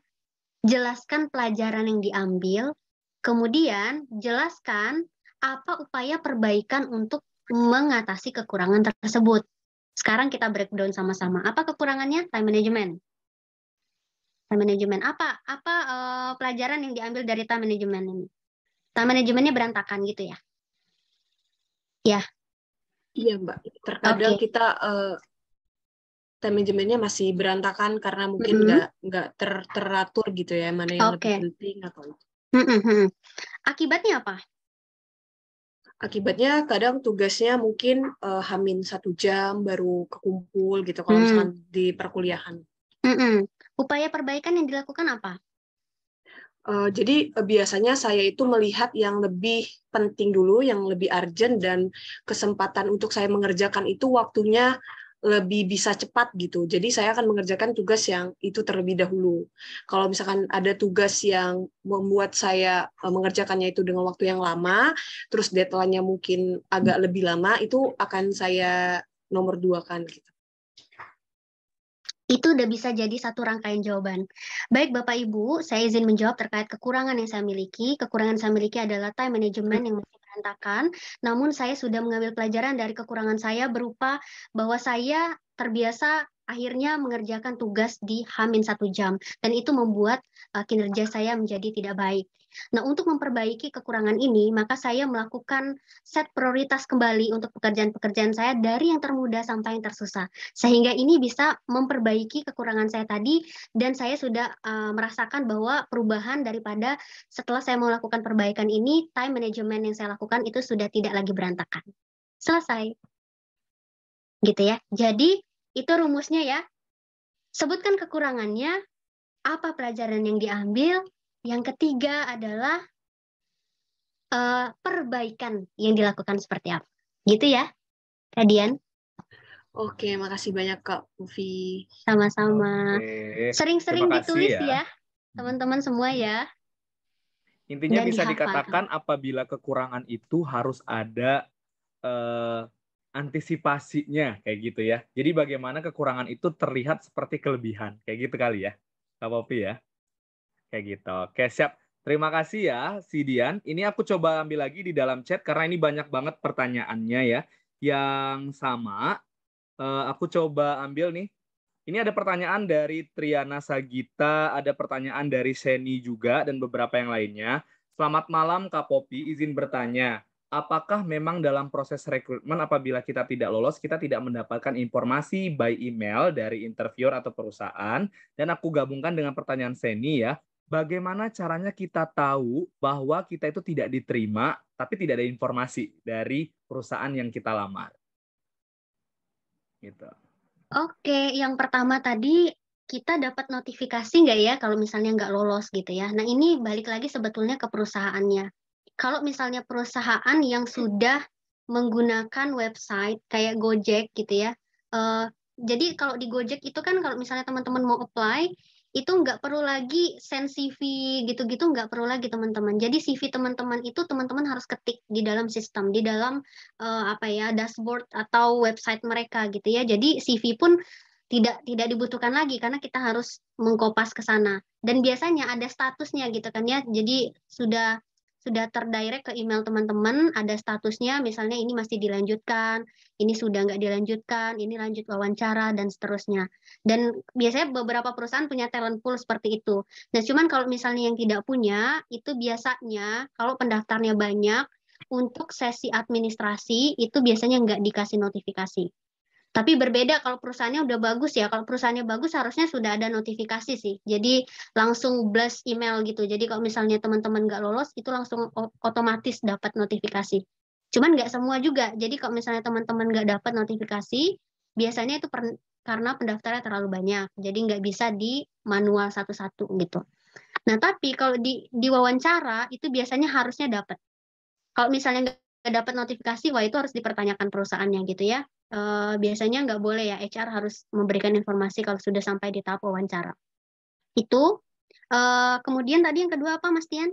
A: jelaskan pelajaran yang diambil, kemudian jelaskan apa upaya perbaikan untuk mengatasi kekurangan tersebut. Sekarang kita breakdown sama-sama. Apa kekurangannya? Time management. Time management. Apa pelajaran yang diambil dari time management ini? Time managementnya berantakan gitu ya? Ya.
F: Iya Mbak. Terkadang kita time managementnya masih berantakan karena mungkin nggak teratur gitu ya, mana yang lebih penting atau itu.
A: Akibatnya apa?
F: Akibatnya kadang tugasnya mungkin hamin 1 jam baru kekumpul gitu kalau misalkan di perkuliahan.
A: Upaya perbaikan yang dilakukan apa?
F: Jadi biasanya saya itu melihat yang lebih penting dulu, yang lebih urgent, dan kesempatan untuk saya mengerjakan itu waktunya lebih bisa cepat gitu. Jadi saya akan mengerjakan tugas yang itu terlebih dahulu. Kalau misalkan ada tugas yang membuat saya mengerjakannya itu dengan waktu yang lama, terus deadline-nya mungkin agak lebih lama, itu akan saya nomor 2-kan gitu.
A: Itu udah bisa jadi satu rangkaian jawaban. Baik Bapak Ibu, saya izin menjawab terkait kekurangan yang saya miliki. Kekurangan saya miliki adalah time management yang masih berantakan. Namun saya sudah mengambil pelajaran dari kekurangan saya berupa bahwa saya terbiasa akhirnya mengerjakan tugas di H-1 jam. Dan itu membuat kinerja saya menjadi tidak baik. Nah, untuk memperbaiki kekurangan ini, maka saya melakukan set prioritas kembali untuk pekerjaan-pekerjaan saya dari yang termudah sampai yang tersusah. Sehingga ini bisa memperbaiki kekurangan saya tadi, dan saya sudah merasakan bahwa perubahan daripada setelah saya melakukan perbaikan ini, time management yang saya lakukan itu sudah tidak lagi berantakan. Selesai. Gitu ya. Jadi, itu rumusnya ya. Sebutkan kekurangannya, apa pelajaran yang diambil. Yang ketiga adalah perbaikan yang dilakukan seperti apa. Gitu ya, Kak Dian.
F: Oke, makasih banyak Kak Ufi.
A: Sama-sama. Sering-sering ditulis ya, teman-teman semua ya.
B: Intinya bisa dikatakan apabila kekurangan itu harus ada antisipasinya kayak gitu ya. Jadi bagaimana kekurangan itu terlihat seperti kelebihan kayak gitu kali ya, Kak Popi ya. Kayak gitu. Oke, siap. Terima kasih ya, si Dian. Ini aku coba ambil lagi di dalam chat karena ini banyak banget pertanyaannya ya. Yang sama, aku coba ambil nih. Ini ada pertanyaan dari Triana Sagita, ada pertanyaan dari Seni juga, dan beberapa yang lainnya. Selamat malam, Kak Popi. Izin bertanya, apakah memang dalam proses rekrutmen apabila kita tidak lolos, kita tidak mendapatkan informasi by email dari interviewer atau perusahaan? Dan aku gabungkan dengan pertanyaan Seni ya. Bagaimana caranya kita tahu bahwa kita itu tidak diterima, tapi tidak ada informasi dari perusahaan yang kita lamar? Gitu.
A: Oke, yang pertama tadi kita dapat notifikasi nggak ya kalau misalnya nggak lolos gitu ya. Nah ini balik lagi sebetulnya ke perusahaannya. Kalau misalnya perusahaan yang sudah menggunakan website kayak Gojek gitu ya. Jadi kalau di Gojek itu kan kalau misalnya teman-teman mau apply, itu nggak perlu lagi send CV gitu-gitu, nggak perlu lagi teman-teman. Jadi CV teman-teman itu teman-teman harus ketik di dalam sistem, di dalam dashboard atau website mereka gitu ya. Jadi CV pun tidak dibutuhkan lagi karena kita harus mengkopas ke sana. Dan biasanya ada statusnya gitu kan ya. Jadi sudah terdirect ke email teman-teman, ada statusnya misalnya ini masih dilanjutkan, ini sudah nggak dilanjutkan, ini lanjut wawancara dan seterusnya. Dan biasanya beberapa perusahaan punya talent pool seperti itu. Nah, cuman kalau misalnya yang tidak punya, itu biasanya kalau pendaftarnya banyak, untuk sesi administrasi itu biasanya nggak dikasih notifikasi. Tapi berbeda kalau perusahaannya udah bagus ya. Kalau perusahaannya bagus harusnya sudah ada notifikasi sih. Jadi langsung blast email gitu. Jadi kalau misalnya teman-teman nggak lolos, itu langsung otomatis dapat notifikasi. Cuman nggak semua juga. Jadi kalau misalnya teman-teman nggak dapat notifikasi, biasanya itu karena pendaftarnya terlalu banyak. Jadi nggak bisa di manual satu-satu gitu. Nah, tapi kalau di wawancara, itu biasanya harusnya dapat. Kalau misalnya nggak dapat notifikasi, wah itu harus dipertanyakan perusahaannya gitu ya. Biasanya nggak boleh ya, HR harus memberikan informasi kalau sudah sampai di tahap wawancara. Itu. Kemudian tadi yang kedua apa, Mas Tian?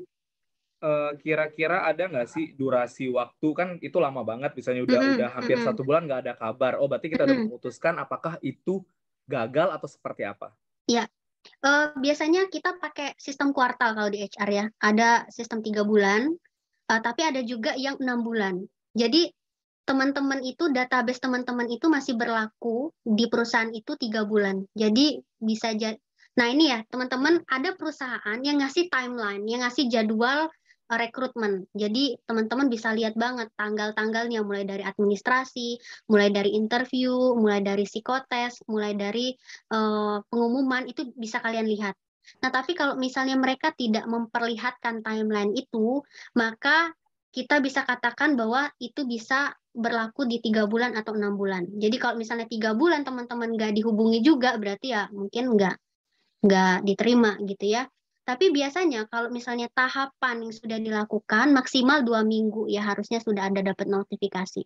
B: Kira-kira ada nggak sih durasi waktu, kan itu lama banget, misalnya udah hampir 1 bulan nggak ada kabar. Oh, berarti kita udah memutuskan apakah itu gagal atau seperti apa?
A: Ya, biasanya kita pakai sistem kuartal kalau di HR ya. Ada sistem 3 bulan, tapi ada juga yang 6 bulan. Jadi teman-teman itu, database teman-teman itu masih berlaku di perusahaan itu 3 bulan. Jadi bisa nah ini ya teman-teman, ada perusahaan yang ngasih timeline, yang ngasih jadwal rekrutmen. Jadi teman-teman bisa lihat banget tanggal-tanggalnya, mulai dari administrasi, mulai dari interview, mulai dari psikotes, mulai dari pengumuman, itu bisa kalian lihat. Nah, tapi kalau misalnya mereka tidak memperlihatkan timeline itu, maka kita bisa katakan bahwa itu bisa berlaku di 3 bulan atau 6 bulan. Jadi kalau misalnya 3 bulan teman-teman nggak dihubungi juga, berarti ya mungkin nggak diterima gitu ya. Tapi biasanya kalau misalnya tahapan yang sudah dilakukan maksimal 2 minggu ya harusnya sudah ada dapat notifikasi.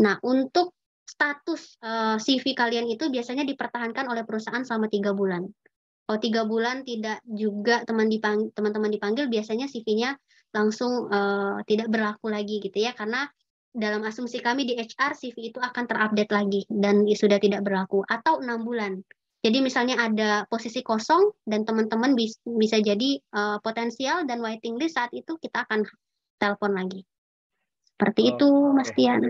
A: Nah, untuk status CV kalian itu biasanya dipertahankan oleh perusahaan selama 3 bulan. Kalau 3 bulan tidak juga teman-teman dipanggil, biasanya CV-nya langsung tidak berlaku lagi gitu ya, karena dalam asumsi kami di HR, CV itu akan terupdate lagi dan sudah tidak berlaku, atau 6 bulan. Jadi misalnya ada posisi kosong dan teman-teman bisa jadi potensial dan waiting list, saat itu kita akan telepon lagi. Seperti itu, Mas Tian.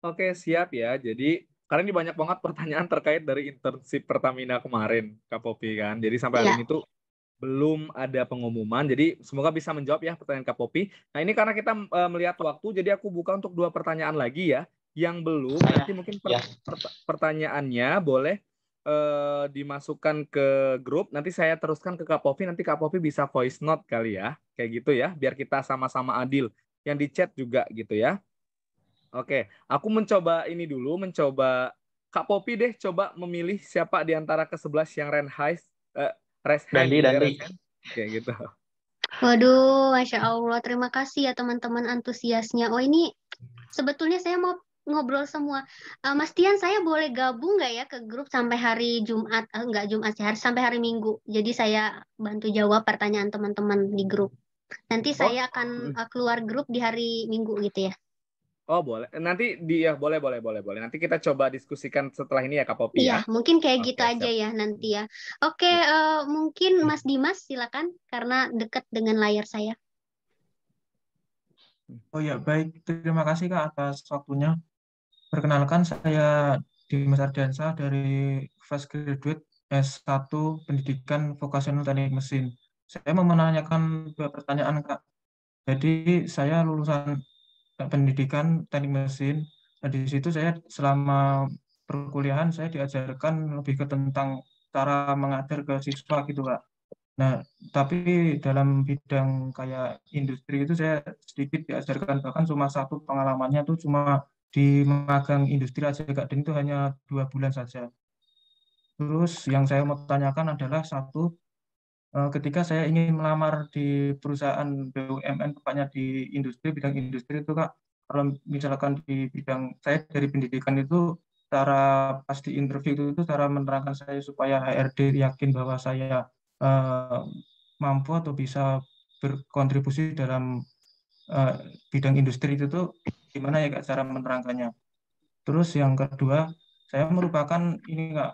B: Oke, siap ya. Jadi karena ini banyak banget pertanyaan terkait dari internship Pertamina kemarin, Kak Popi kan. Jadi sampai hari ini tuh belum ada pengumuman. Jadi semoga bisa menjawab ya pertanyaan Kak Popi. Nah, ini karena kita melihat waktu, jadi aku buka untuk 2 pertanyaan lagi ya. Yang belum, nanti mungkin pertanyaannya boleh dimasukkan ke grup. Nanti saya teruskan ke Kak Popi, nanti Kak Popi bisa voice note kali ya. Kayak gitu ya, biar kita sama-sama adil. Yang di chat juga gitu ya. Oke, aku mencoba Kak Popi deh coba memilih siapa di antara ke-11 yang raise hand
C: Dandi.
B: Kayak gitu.
A: Waduh, Masya Allah. Terima kasih ya teman-teman antusiasnya. Oh, ini sebetulnya saya mau ngobrol semua. Mas Tian, saya boleh gabung nggak ya ke grup sampai hari Jumat? Nggak Jumat sih, sampai hari Minggu. Jadi saya bantu jawab pertanyaan teman-teman di grup. Nanti saya akan keluar grup di hari Minggu gitu ya.
B: Oh, boleh. Nanti dia boleh. Nanti kita coba diskusikan setelah ini ya Kak Popi
A: Iya,
B: ya.
A: mungkin kayak
B: Oke,
A: gitu aja
B: siap.
A: ya nanti ya. Oke, mungkin Mas Dimas silakan karena dekat dengan layar saya.
G: Oh ya, baik. Terima kasih Kak atas waktunya. Perkenalkan, saya Dimas Ardiansyah dari fresh graduate S1 Pendidikan Vokasional Teknik Mesin. Saya mau menanyakan dua pertanyaan Kak. Jadi saya lulusan pendidikan teknik mesin. Nah, di situ saya selama perkuliahan saya diajarkan lebih ke tentang cara mengajar ke siswa gitu Kak. Nah, tapi dalam bidang kayak industri itu saya sedikit diajarkan, bahkan cuma satu pengalamannya tuh cuma di magang industri aja Kak, dan itu hanya 2 bulan saja. Terus yang saya mau tanyakan adalah satu, ketika saya ingin melamar di perusahaan BUMN, tepatnya di industri, bidang industri itu Kak, kalau misalkan di bidang saya dari pendidikan itu, cara pas di interview itu cara menerangkan saya supaya HRD yakin bahwa saya mampu atau bisa berkontribusi dalam bidang industri itu tuh gimana ya Kak cara menerangkannya. Terus yang kedua, saya merupakan ini Kak,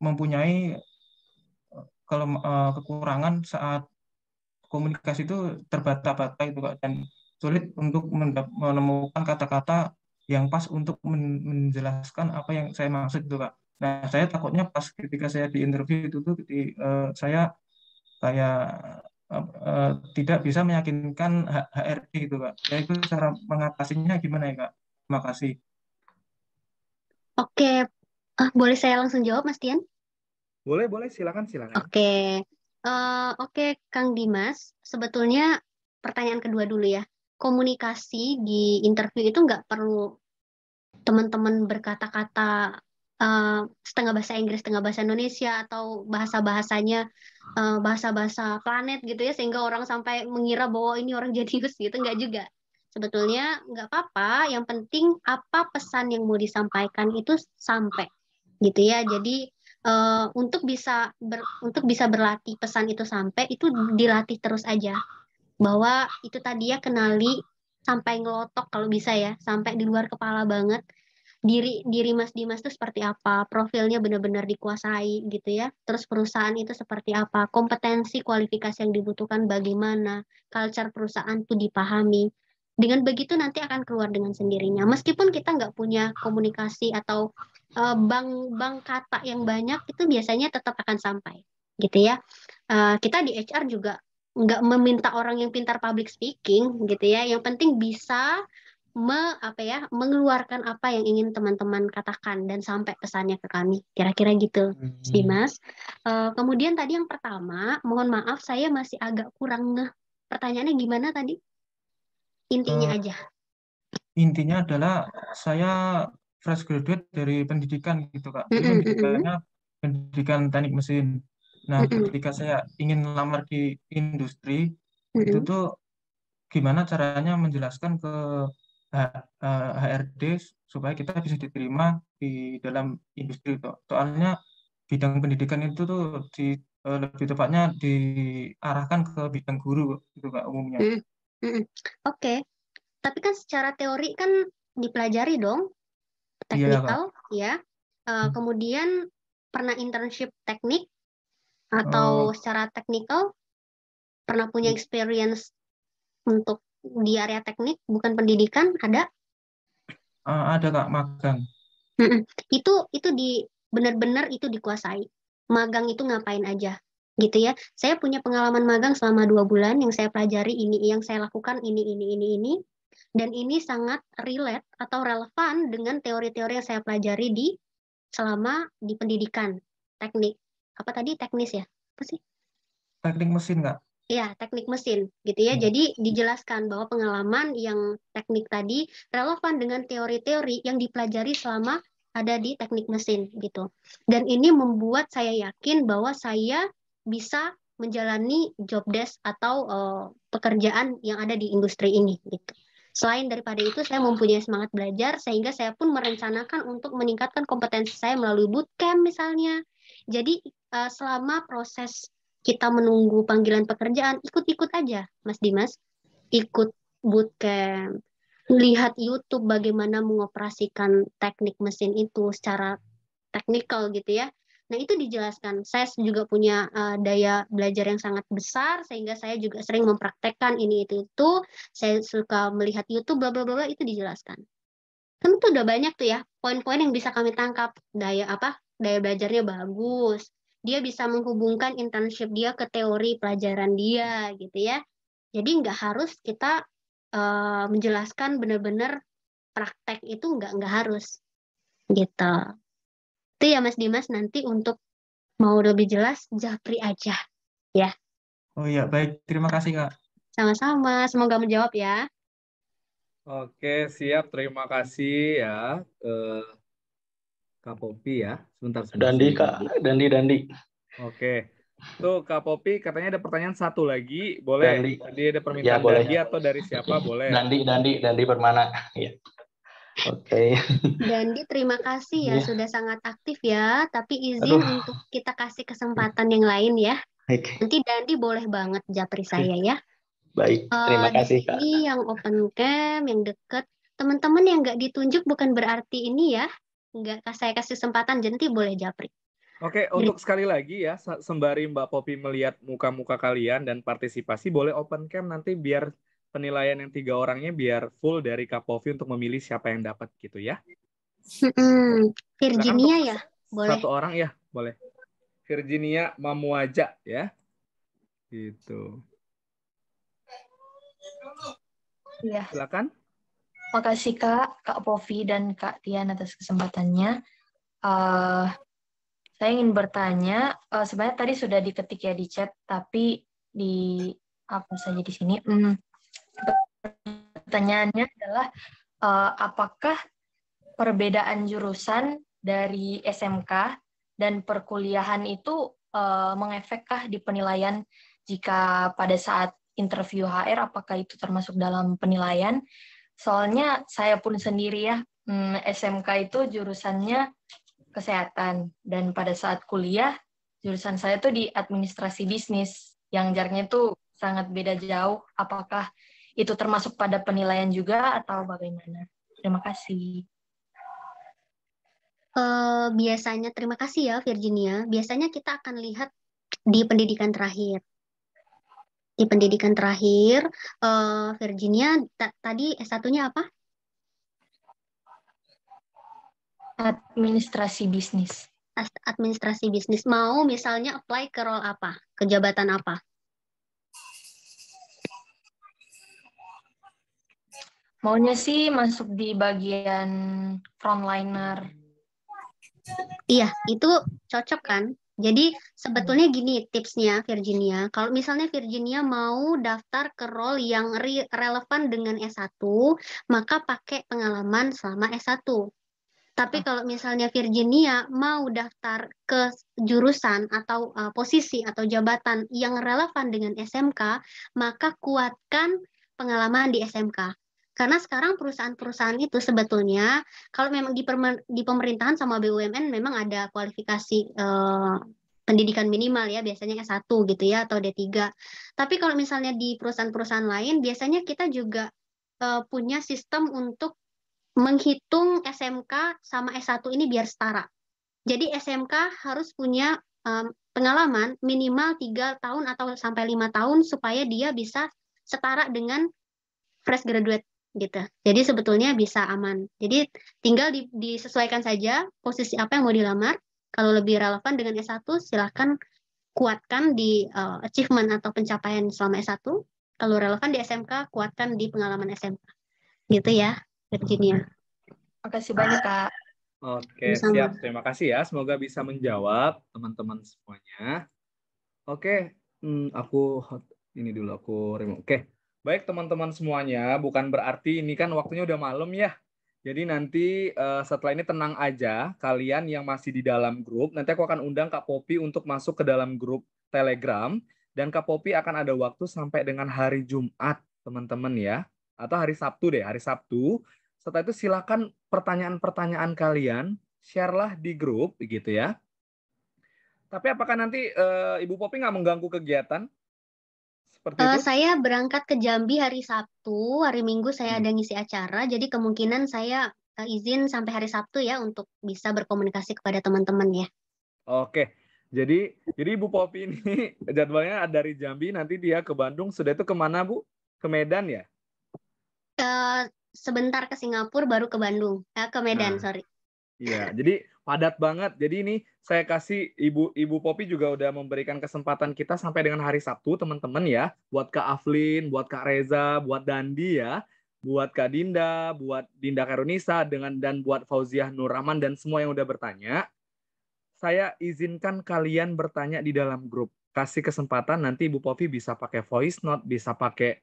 G: mempunyai kalau kekurangan saat komunikasi itu terbata-bata itu Kak, dan sulit untuk menemukan kata-kata yang pas untuk menjelaskan apa yang saya maksud itu Kak. Nah, saya takutnya pas ketika saya di interview itu tuh saya kayak tidak bisa meyakinkan HRD gitu Kak. Ya itu cara mengatasinya gimana ya Kak? Terima kasih.
A: Oke, boleh saya langsung jawab Mas Tian?
B: Boleh, silakan.
A: Oke, oke Kang Dimas, sebetulnya pertanyaan kedua dulu ya. Komunikasi di interview itu nggak perlu teman-teman berkata-kata setengah bahasa Inggris, setengah bahasa Indonesia, atau bahasa-bahasanya bahasa-bahasa planet gitu ya, sehingga orang sampai mengira bahwa ini orang jenius gitu, nggak juga. Sebetulnya nggak apa-apa, yang penting apa pesan yang mau disampaikan itu sampai gitu ya. Jadi untuk bisa berlatih pesan itu sampai, itu dilatih terus aja. Bahwa itu tadi ya, kenali sampai ngelotok kalau bisa ya, sampai di luar kepala banget diri Mas Dimas itu seperti apa, profilnya benar-benar dikuasai gitu ya. Terus perusahaan itu seperti apa, kompetensi, kualifikasi yang dibutuhkan bagaimana, culture perusahaan itu dipahami. Dengan begitu nanti akan keluar dengan sendirinya. Meskipun kita nggak punya komunikasi atau bank kata yang banyak, itu biasanya tetap akan sampai gitu ya. Kita di HR juga nggak meminta orang yang pintar public speaking gitu ya. Yang penting bisa mengeluarkan apa yang ingin teman-teman katakan dan sampai pesannya ke kami. Kira-kira gitu, Dimas. Kemudian tadi yang pertama, mohon maaf saya masih agak kurang ngeh. Pertanyaannya gimana tadi? Intinya aja.
G: Intinya adalah saya fresh graduate dari pendidikan gitu Kak. Jadi pendidikannya pendidikan teknik mesin. Nah, ketika saya ingin melamar di industri, itu tuh gimana caranya menjelaskan ke HRD supaya kita bisa diterima di dalam industri itu. Soalnya bidang pendidikan itu tuh lebih tepatnya diarahkan ke bidang guru gitu Kak umumnya.
A: Oke. Tapi kan secara teori kan dipelajari dong, teknikal ya. Kemudian pernah internship teknik atau secara teknikal pernah punya experience untuk di area teknik, bukan pendidikan, ada?
G: Ada Kak, magang.
A: Itu benar-benar itu dikuasai. Magang itu ngapain aja gitu ya. Saya punya pengalaman magang selama 2 bulan, yang saya pelajari ini, yang saya lakukan ini. Dan ini sangat relate atau relevan dengan teori-teori yang saya pelajari selama di pendidikan teknik. Apa tadi, teknis ya? Apa sih?
G: Teknik mesin Kak.
A: Ya, teknik mesin gitu ya. Jadi dijelaskan bahwa pengalaman yang teknik tadi relevan dengan teori-teori yang dipelajari selama ada di teknik mesin gitu. Dan ini membuat saya yakin bahwa saya bisa menjalani job desk atau pekerjaan yang ada di industri ini gitu. Selain daripada itu, saya mempunyai semangat belajar sehingga saya pun merencanakan untuk meningkatkan kompetensi saya melalui bootcamp misalnya. Jadi selama proses kita menunggu panggilan pekerjaan, ikut-ikut aja, Mas Dimas. Ikut bootcamp, lihat YouTube bagaimana mengoperasikan teknik mesin itu secara teknikal gitu ya. Nah, itu dijelaskan. Saya juga punya daya belajar yang sangat besar sehingga saya juga sering mempraktekkan ini itu. Saya suka melihat YouTube bla bla bla, itu dijelaskan. Kan itu udah banyak tuh ya poin-poin yang bisa kami tangkap. Daya belajarnya bagus. Dia bisa menghubungkan internship dia ke teori pelajaran dia gitu ya. Jadi nggak harus kita menjelaskan benar-benar praktek itu nggak harus gitu. Itu ya Mas Dimas, nanti untuk mau lebih jelas Japri aja ya.
G: Oh iya, baik. Terima kasih, Kak.
A: Sama-sama, semoga menjawab ya.
B: Oke, siap. Terima kasih ya Kak Popi ya. Sebentar,
C: Dandi,
B: saya
C: Kak. Dandi.
B: Oke. Tuh Kak Popi katanya ada pertanyaan satu lagi. Boleh?
C: Dandi.
B: Tadi ada
C: Ya,
B: permintaan
C: boleh.
B: Dandi atau dari siapa? Boleh.
C: Dandi Permana. Ya. Oke.
A: Dandi, terima kasih ya
C: Iya.
A: sudah sangat aktif ya. Tapi izin
C: Aduh.
A: untuk kita kasih kesempatan yang lain ya.
C: Baik.
A: Nanti Dandi boleh banget japri saya ya.
C: Baik. Terima
A: Di
C: kasih, Kak.
A: sini yang open cam, yang deket. Teman-teman yang nggak ditunjuk bukan berarti ini ya. Nggak saya kasih kesempatan, jadi boleh japri.
B: Oke, untuk sekali lagi ya, sembari Mbak Popi melihat muka-muka kalian dan partisipasi, boleh open cam nanti biar penilaian yang 3 orangnya biar full dari Kak Popi untuk memilih siapa yang dapat gitu ya.
A: Virginia ya, boleh.
B: Satu orang ya, boleh. Virginia Mamuaja ya. Gitu.
H: Iya.
B: Silakan.
H: Makasih Kak Povi dan Kak Tian atas kesempatannya. Saya ingin bertanya, sebenarnya tadi sudah diketik ya di chat, tapi di apa saja di sini. Pertanyaannya adalah, apakah perbedaan jurusan dari SMK dan perkuliahan itu mengefekkah di penilaian jika pada saat interview HR, apakah itu termasuk dalam penilaian? Soalnya saya pun sendiri ya, SMK itu jurusannya kesehatan, dan pada saat kuliah jurusan saya tuh di administrasi bisnis yang jaraknya itu sangat beda jauh. Apakah itu termasuk pada penilaian juga atau bagaimana? Terima kasih.
A: Biasanya, terima kasih ya Virginia. Biasanya kita akan lihat di pendidikan terakhir. Di pendidikan terakhir, Virginia tadi S1-nya apa?
H: Administrasi bisnis.
A: Administrasi bisnis. Mau misalnya apply ke role apa? Ke jabatan apa?
H: Maunya sih masuk di bagian frontliner.
A: Iya, itu cocok kan? Jadi sebetulnya gini tipsnya Virginia. Kalau misalnya Virginia mau daftar ke role yang relevan dengan S1, maka pakai pengalaman selama S1. Tapi kalau misalnya Virginia mau daftar ke jurusan atau posisi atau jabatan yang relevan dengan SMK, maka kuatkan pengalaman di SMK. Karena sekarang perusahaan-perusahaan itu sebetulnya, kalau memang di pemerintahan sama BUMN memang ada kualifikasi pendidikan minimal ya, biasanya S1 gitu ya, atau D3. Tapi kalau misalnya di perusahaan-perusahaan lain, biasanya kita juga punya sistem untuk menghitung SMK sama S1 ini biar setara. Jadi SMK harus punya pengalaman minimal 3 tahun atau sampai 5 tahun supaya dia bisa setara dengan fresh graduate gitu. Jadi sebetulnya bisa aman. Jadi tinggal disesuaikan saja posisi apa yang mau dilamar. Kalau lebih relevan dengan S1 silahkan kuatkan di achievement atau pencapaian selama S1. Kalau relevan di SMK kuatkan di pengalaman SMK. Gitu ya. Virginia.
H: Makasih banyak, Kak.
B: Oke, siap. Terima kasih ya. Semoga bisa menjawab teman-teman semuanya. Oke, aku ini dulu aku remote. Oke, baik teman-teman semuanya. Bukan berarti ini kan waktunya udah malam ya. Jadi nanti setelah ini tenang aja. Kalian yang masih di dalam grup, nanti aku akan undang Kak Popi untuk masuk ke dalam grup Telegram. Dan Kak Popi akan ada waktu sampai dengan hari Jumat, teman-teman ya. Atau hari Sabtu deh, hari Sabtu. Setelah itu silakan pertanyaan-pertanyaan kalian share-lah di grup gitu ya. Tapi apakah nanti Ibu Popi nggak mengganggu kegiatan? Seperti itu?
A: Saya berangkat ke Jambi hari Sabtu, hari Minggu saya ada ngisi acara, jadi kemungkinan saya izin sampai hari Sabtu ya untuk bisa berkomunikasi kepada teman-teman ya.
B: Oke. Jadi Ibu Popi ini jadwalnya dari Jambi, nanti dia ke Bandung. Sudah itu kemana, Bu? Ke Medan ya?
A: Sebentar ke Singapura, baru ke Bandung. Ke Medan,
B: Nah,
A: sorry.
B: iya, jadi padat banget. Jadi ini saya kasih Ibu Popi juga udah memberikan kesempatan kita sampai dengan hari Sabtu, teman-teman ya. Buat Kak Aflin, buat Kak Reza, buat Dandi ya, buat Kak Dinda, buat Dinda Karunisa, dan buat Fauziah Nur Rahman dan semua yang udah bertanya. Saya izinkan kalian bertanya di dalam grup. Kasih kesempatan, nanti Ibu Popi bisa pakai voice note, bisa pakai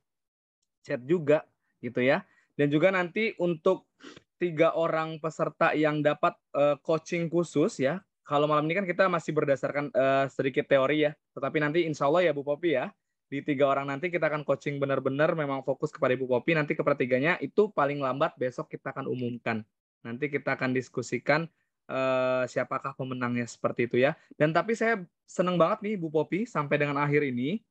B: chat juga gitu ya. Dan juga nanti untuk 3 orang peserta yang dapat coaching khusus ya. Kalau malam ini kan kita masih berdasarkan sedikit teori ya. Tetapi nanti insya Allah ya Bu Popi ya, di 3 orang nanti kita akan coaching benar-benar memang fokus kepada Ibu Popi. Nanti kepertiganya itu paling lambat besok kita akan umumkan. Nanti kita akan diskusikan siapakah pemenangnya seperti itu ya. Dan tapi saya senang banget nih Bu Popi sampai dengan akhir ini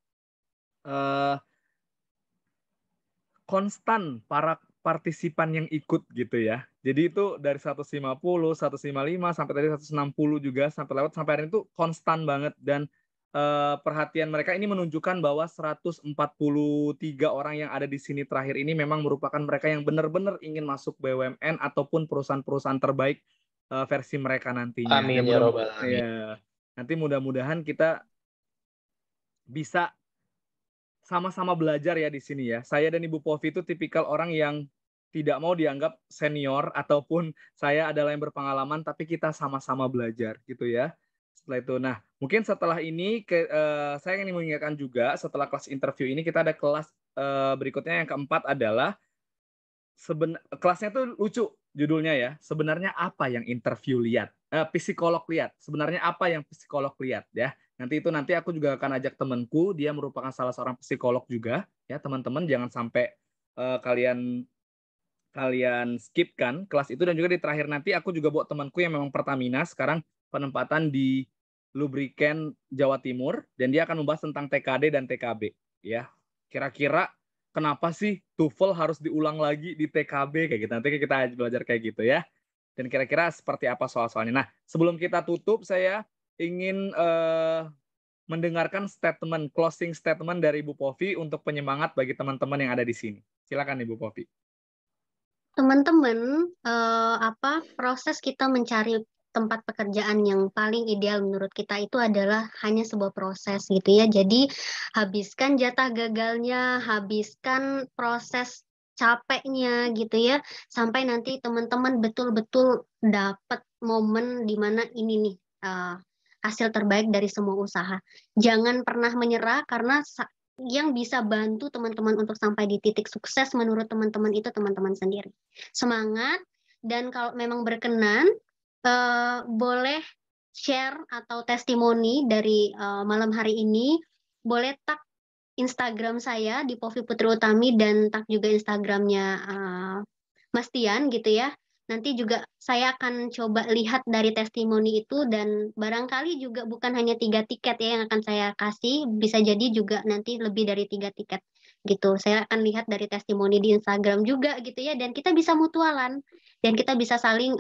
B: konstan para partisipan yang ikut gitu ya. Jadi itu dari 150, 155 sampai tadi 160 juga sampai hari ini tuh konstan banget dan perhatian mereka ini menunjukkan bahwa 143 orang yang ada di sini terakhir ini memang merupakan mereka yang benar-benar ingin masuk BUMN ataupun perusahaan-perusahaan terbaik versi mereka nantinya.
C: Amin ya robbal alamin.
B: Ya, nanti mudah-mudahan kita bisa sama-sama belajar ya di sini ya. Saya dan Ibu Povi itu tipikal orang yang tidak mau dianggap senior ataupun saya adalah yang berpengalaman, tapi kita sama-sama belajar gitu ya. Setelah itu, nah mungkin setelah ini saya ingin mengingatkan juga setelah kelas interview ini kita ada kelas berikutnya yang keempat adalah kelasnya tuh lucu judulnya ya. Sebenarnya apa yang interview lihat? Psikolog lihat. Sebenarnya apa yang psikolog lihat ya? Nanti aku juga akan ajak temanku, dia merupakan salah seorang psikolog juga ya, teman-teman jangan sampai kalian skip kan kelas itu. Dan juga di terakhir nanti aku juga bawa temanku yang memang Pertamina sekarang penempatan di Lubriken Jawa Timur dan dia akan membahas tentang TKD dan TKB ya. Kira-kira kenapa sih TOEFL harus diulang lagi di TKB kayak gitu. Nanti kita belajar kayak gitu ya. Dan kira-kira seperti apa soal-soalnya. Nah, sebelum kita tutup saya ingin mendengarkan closing statement dari Ibu Povi untuk penyemangat bagi teman-teman yang ada di sini. Silakan Ibu Povi.
A: Teman-teman, proses kita mencari tempat pekerjaan yang paling ideal menurut kita itu adalah hanya sebuah proses gitu ya. Jadi habiskan jatah gagalnya, habiskan proses capeknya gitu ya, sampai nanti teman-teman betul-betul dapat momen di mana ini nih hasil terbaik dari semua usaha. Jangan pernah menyerah karena yang bisa bantu teman-teman untuk sampai di titik sukses menurut teman-teman itu teman-teman sendiri. Semangat, dan kalau memang berkenan boleh share atau testimoni dari malam hari ini, boleh tag Instagram saya di Povi Putri Utami dan tag juga Instagramnya Mas Tian gitu ya. Nanti juga saya akan coba lihat dari testimoni itu dan barangkali juga bukan hanya 3 tiket ya yang akan saya kasih, bisa jadi juga nanti lebih dari 3 tiket gitu. Saya akan lihat dari testimoni di Instagram juga gitu ya, dan kita bisa mutualan dan kita bisa saling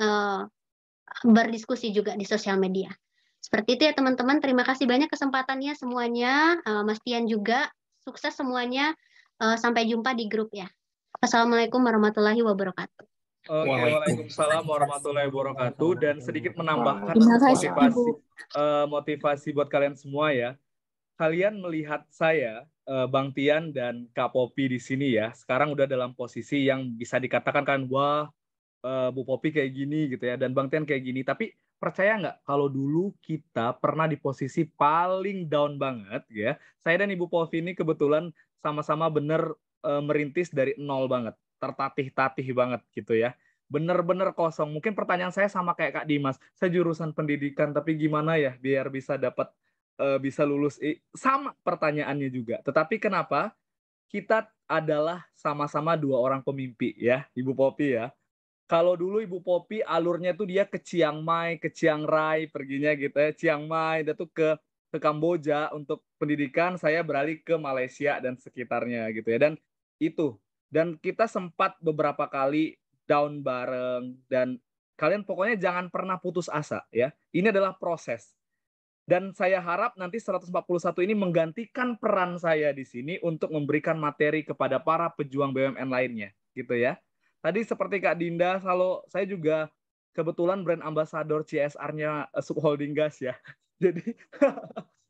A: berdiskusi juga di sosial media. Seperti itu ya teman-teman, terima kasih banyak kesempatannya semuanya, Mas Tian juga, sukses semuanya, sampai jumpa di grup ya. Assalamualaikum warahmatullahi wabarakatuh.
B: Oke, waalaikumsalam warahmatullahi wabarakatuh. Dan sedikit menambahkan motivasi buat kalian semua ya. Kalian melihat saya, Bang Tian dan Kak Popi di sini ya, sekarang udah dalam posisi yang bisa dikatakan kan, wah Bu Popi kayak gini gitu ya, dan Bang Tian kayak gini. Tapi percaya nggak kalau dulu kita pernah di posisi paling down banget ya. Saya dan Ibu Popi ini kebetulan sama-sama bener merintis dari nol banget. Tertatih-tatih banget gitu ya. Bener-bener kosong. Mungkin pertanyaan saya sama kayak Kak Dimas. Saya jurusan pendidikan, tapi gimana ya biar bisa dapat bisa lulus? Sama pertanyaannya juga. Tetapi kenapa? Kita adalah sama-sama 2 orang pemimpi ya, Ibu Popi ya. Kalau dulu Ibu Popi alurnya tuh dia ke Chiang Mai, ke Chiang Rai perginya gitu ya. Chiang Mai, dia tuh ke ke Kamboja untuk pendidikan, saya beralih ke Malaysia dan sekitarnya gitu ya. Dan kita sempat beberapa kali down bareng, dan kalian pokoknya jangan pernah putus asa ya. Ini adalah proses. Dan saya harap nanti 141 ini menggantikan peran saya di sini untuk memberikan materi kepada para pejuang BUMN lainnya, gitu ya. Tadi seperti Kak Dinda, kalau saya juga kebetulan brand ambassador CSR-nya Subholding Gas ya.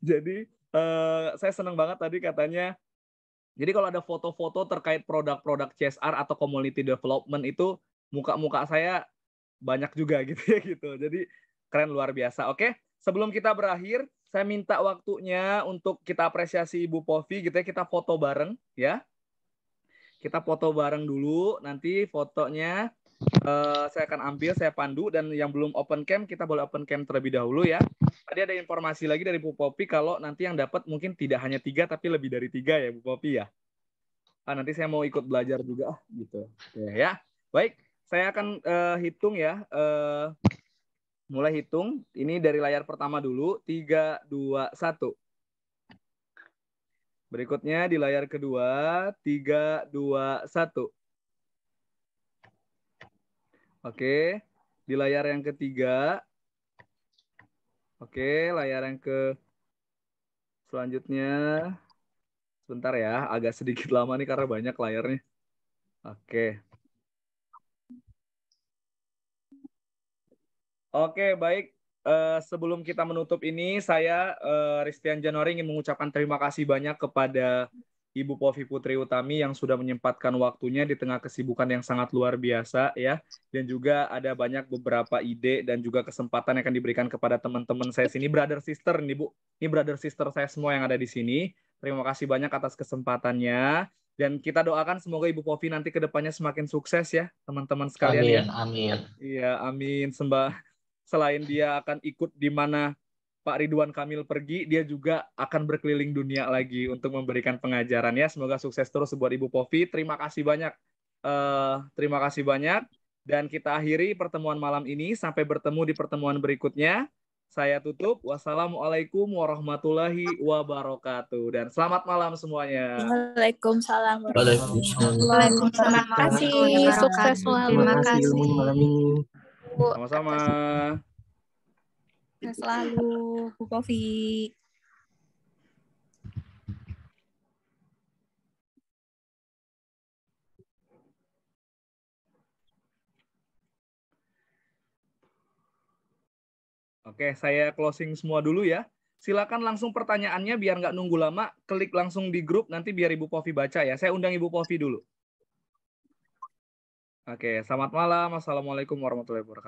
B: Jadi saya senang banget tadi katanya. Jadi kalau ada foto-foto terkait produk-produk CSR atau community development itu muka-muka saya banyak juga gitu ya gitu. Jadi keren, luar biasa. Oke. Sebelum kita berakhir, saya minta waktunya untuk kita apresiasi Ibu Povi gitu ya, kita foto bareng ya. Kita foto bareng dulu, nanti fotonya saya akan ambil, saya pandu, dan yang belum open cam, kita boleh open cam terlebih dahulu ya. Tadi ada informasi lagi dari Bu Popi kalau nanti yang dapat mungkin tidak hanya 3 tapi lebih dari 3 ya Bu Popi ya. Nanti saya mau ikut belajar juga gitu. Ya. Baik, saya akan hitung ya. Mulai hitung, ini dari layar pertama dulu, 3, 2, 1. Berikutnya di layar kedua, 3, 2, 1. Oke, di layar yang ketiga. Oke, layar yang selanjutnya. Sebentar ya, agak sedikit lama nih karena banyak layarnya. Oke. Oke, baik. Sebelum kita menutup ini, saya Ristian Januari ingin mengucapkan terima kasih banyak kepada Ibu Povi Putri Utami yang sudah menyempatkan waktunya di tengah kesibukan yang sangat luar biasa ya. Dan juga ada banyak beberapa ide dan juga kesempatan yang akan diberikan kepada teman-teman saya sini, brother sister nih Bu. Ini brother sister saya semua yang ada di sini. Terima kasih banyak atas kesempatannya. Dan kita doakan semoga Ibu Povi nanti ke depannya semakin sukses ya, teman-teman sekalian ya.
C: Amin.
B: Iya, amin. Selain dia akan ikut di mana Pak Ridwan Kamil pergi, dia juga akan berkeliling dunia lagi untuk memberikan pengajaran ya. Semoga sukses terus buat Ibu Povi. Terima kasih banyak. Terima kasih banyak. Dan kita akhiri pertemuan malam ini. Sampai bertemu di pertemuan berikutnya. Saya tutup. Wassalamualaikum warahmatullahi wabarakatuh. Dan selamat malam semuanya.
I: Waalaikumsalam.
J: Waalaikumsalam.
I: Terima kasih. Sukses selalu.
J: Terima kasih ilmunya malam ini.
B: Sama-sama.
I: Sukses selalu, Bu Povi.
B: Oke, saya closing semua dulu ya. Silakan langsung pertanyaannya biar nggak nunggu lama. Klik langsung di grup, nanti biar Ibu Povi baca ya. Saya undang Ibu Povi dulu. Oke, selamat malam. Assalamualaikum warahmatullahi wabarakatuh.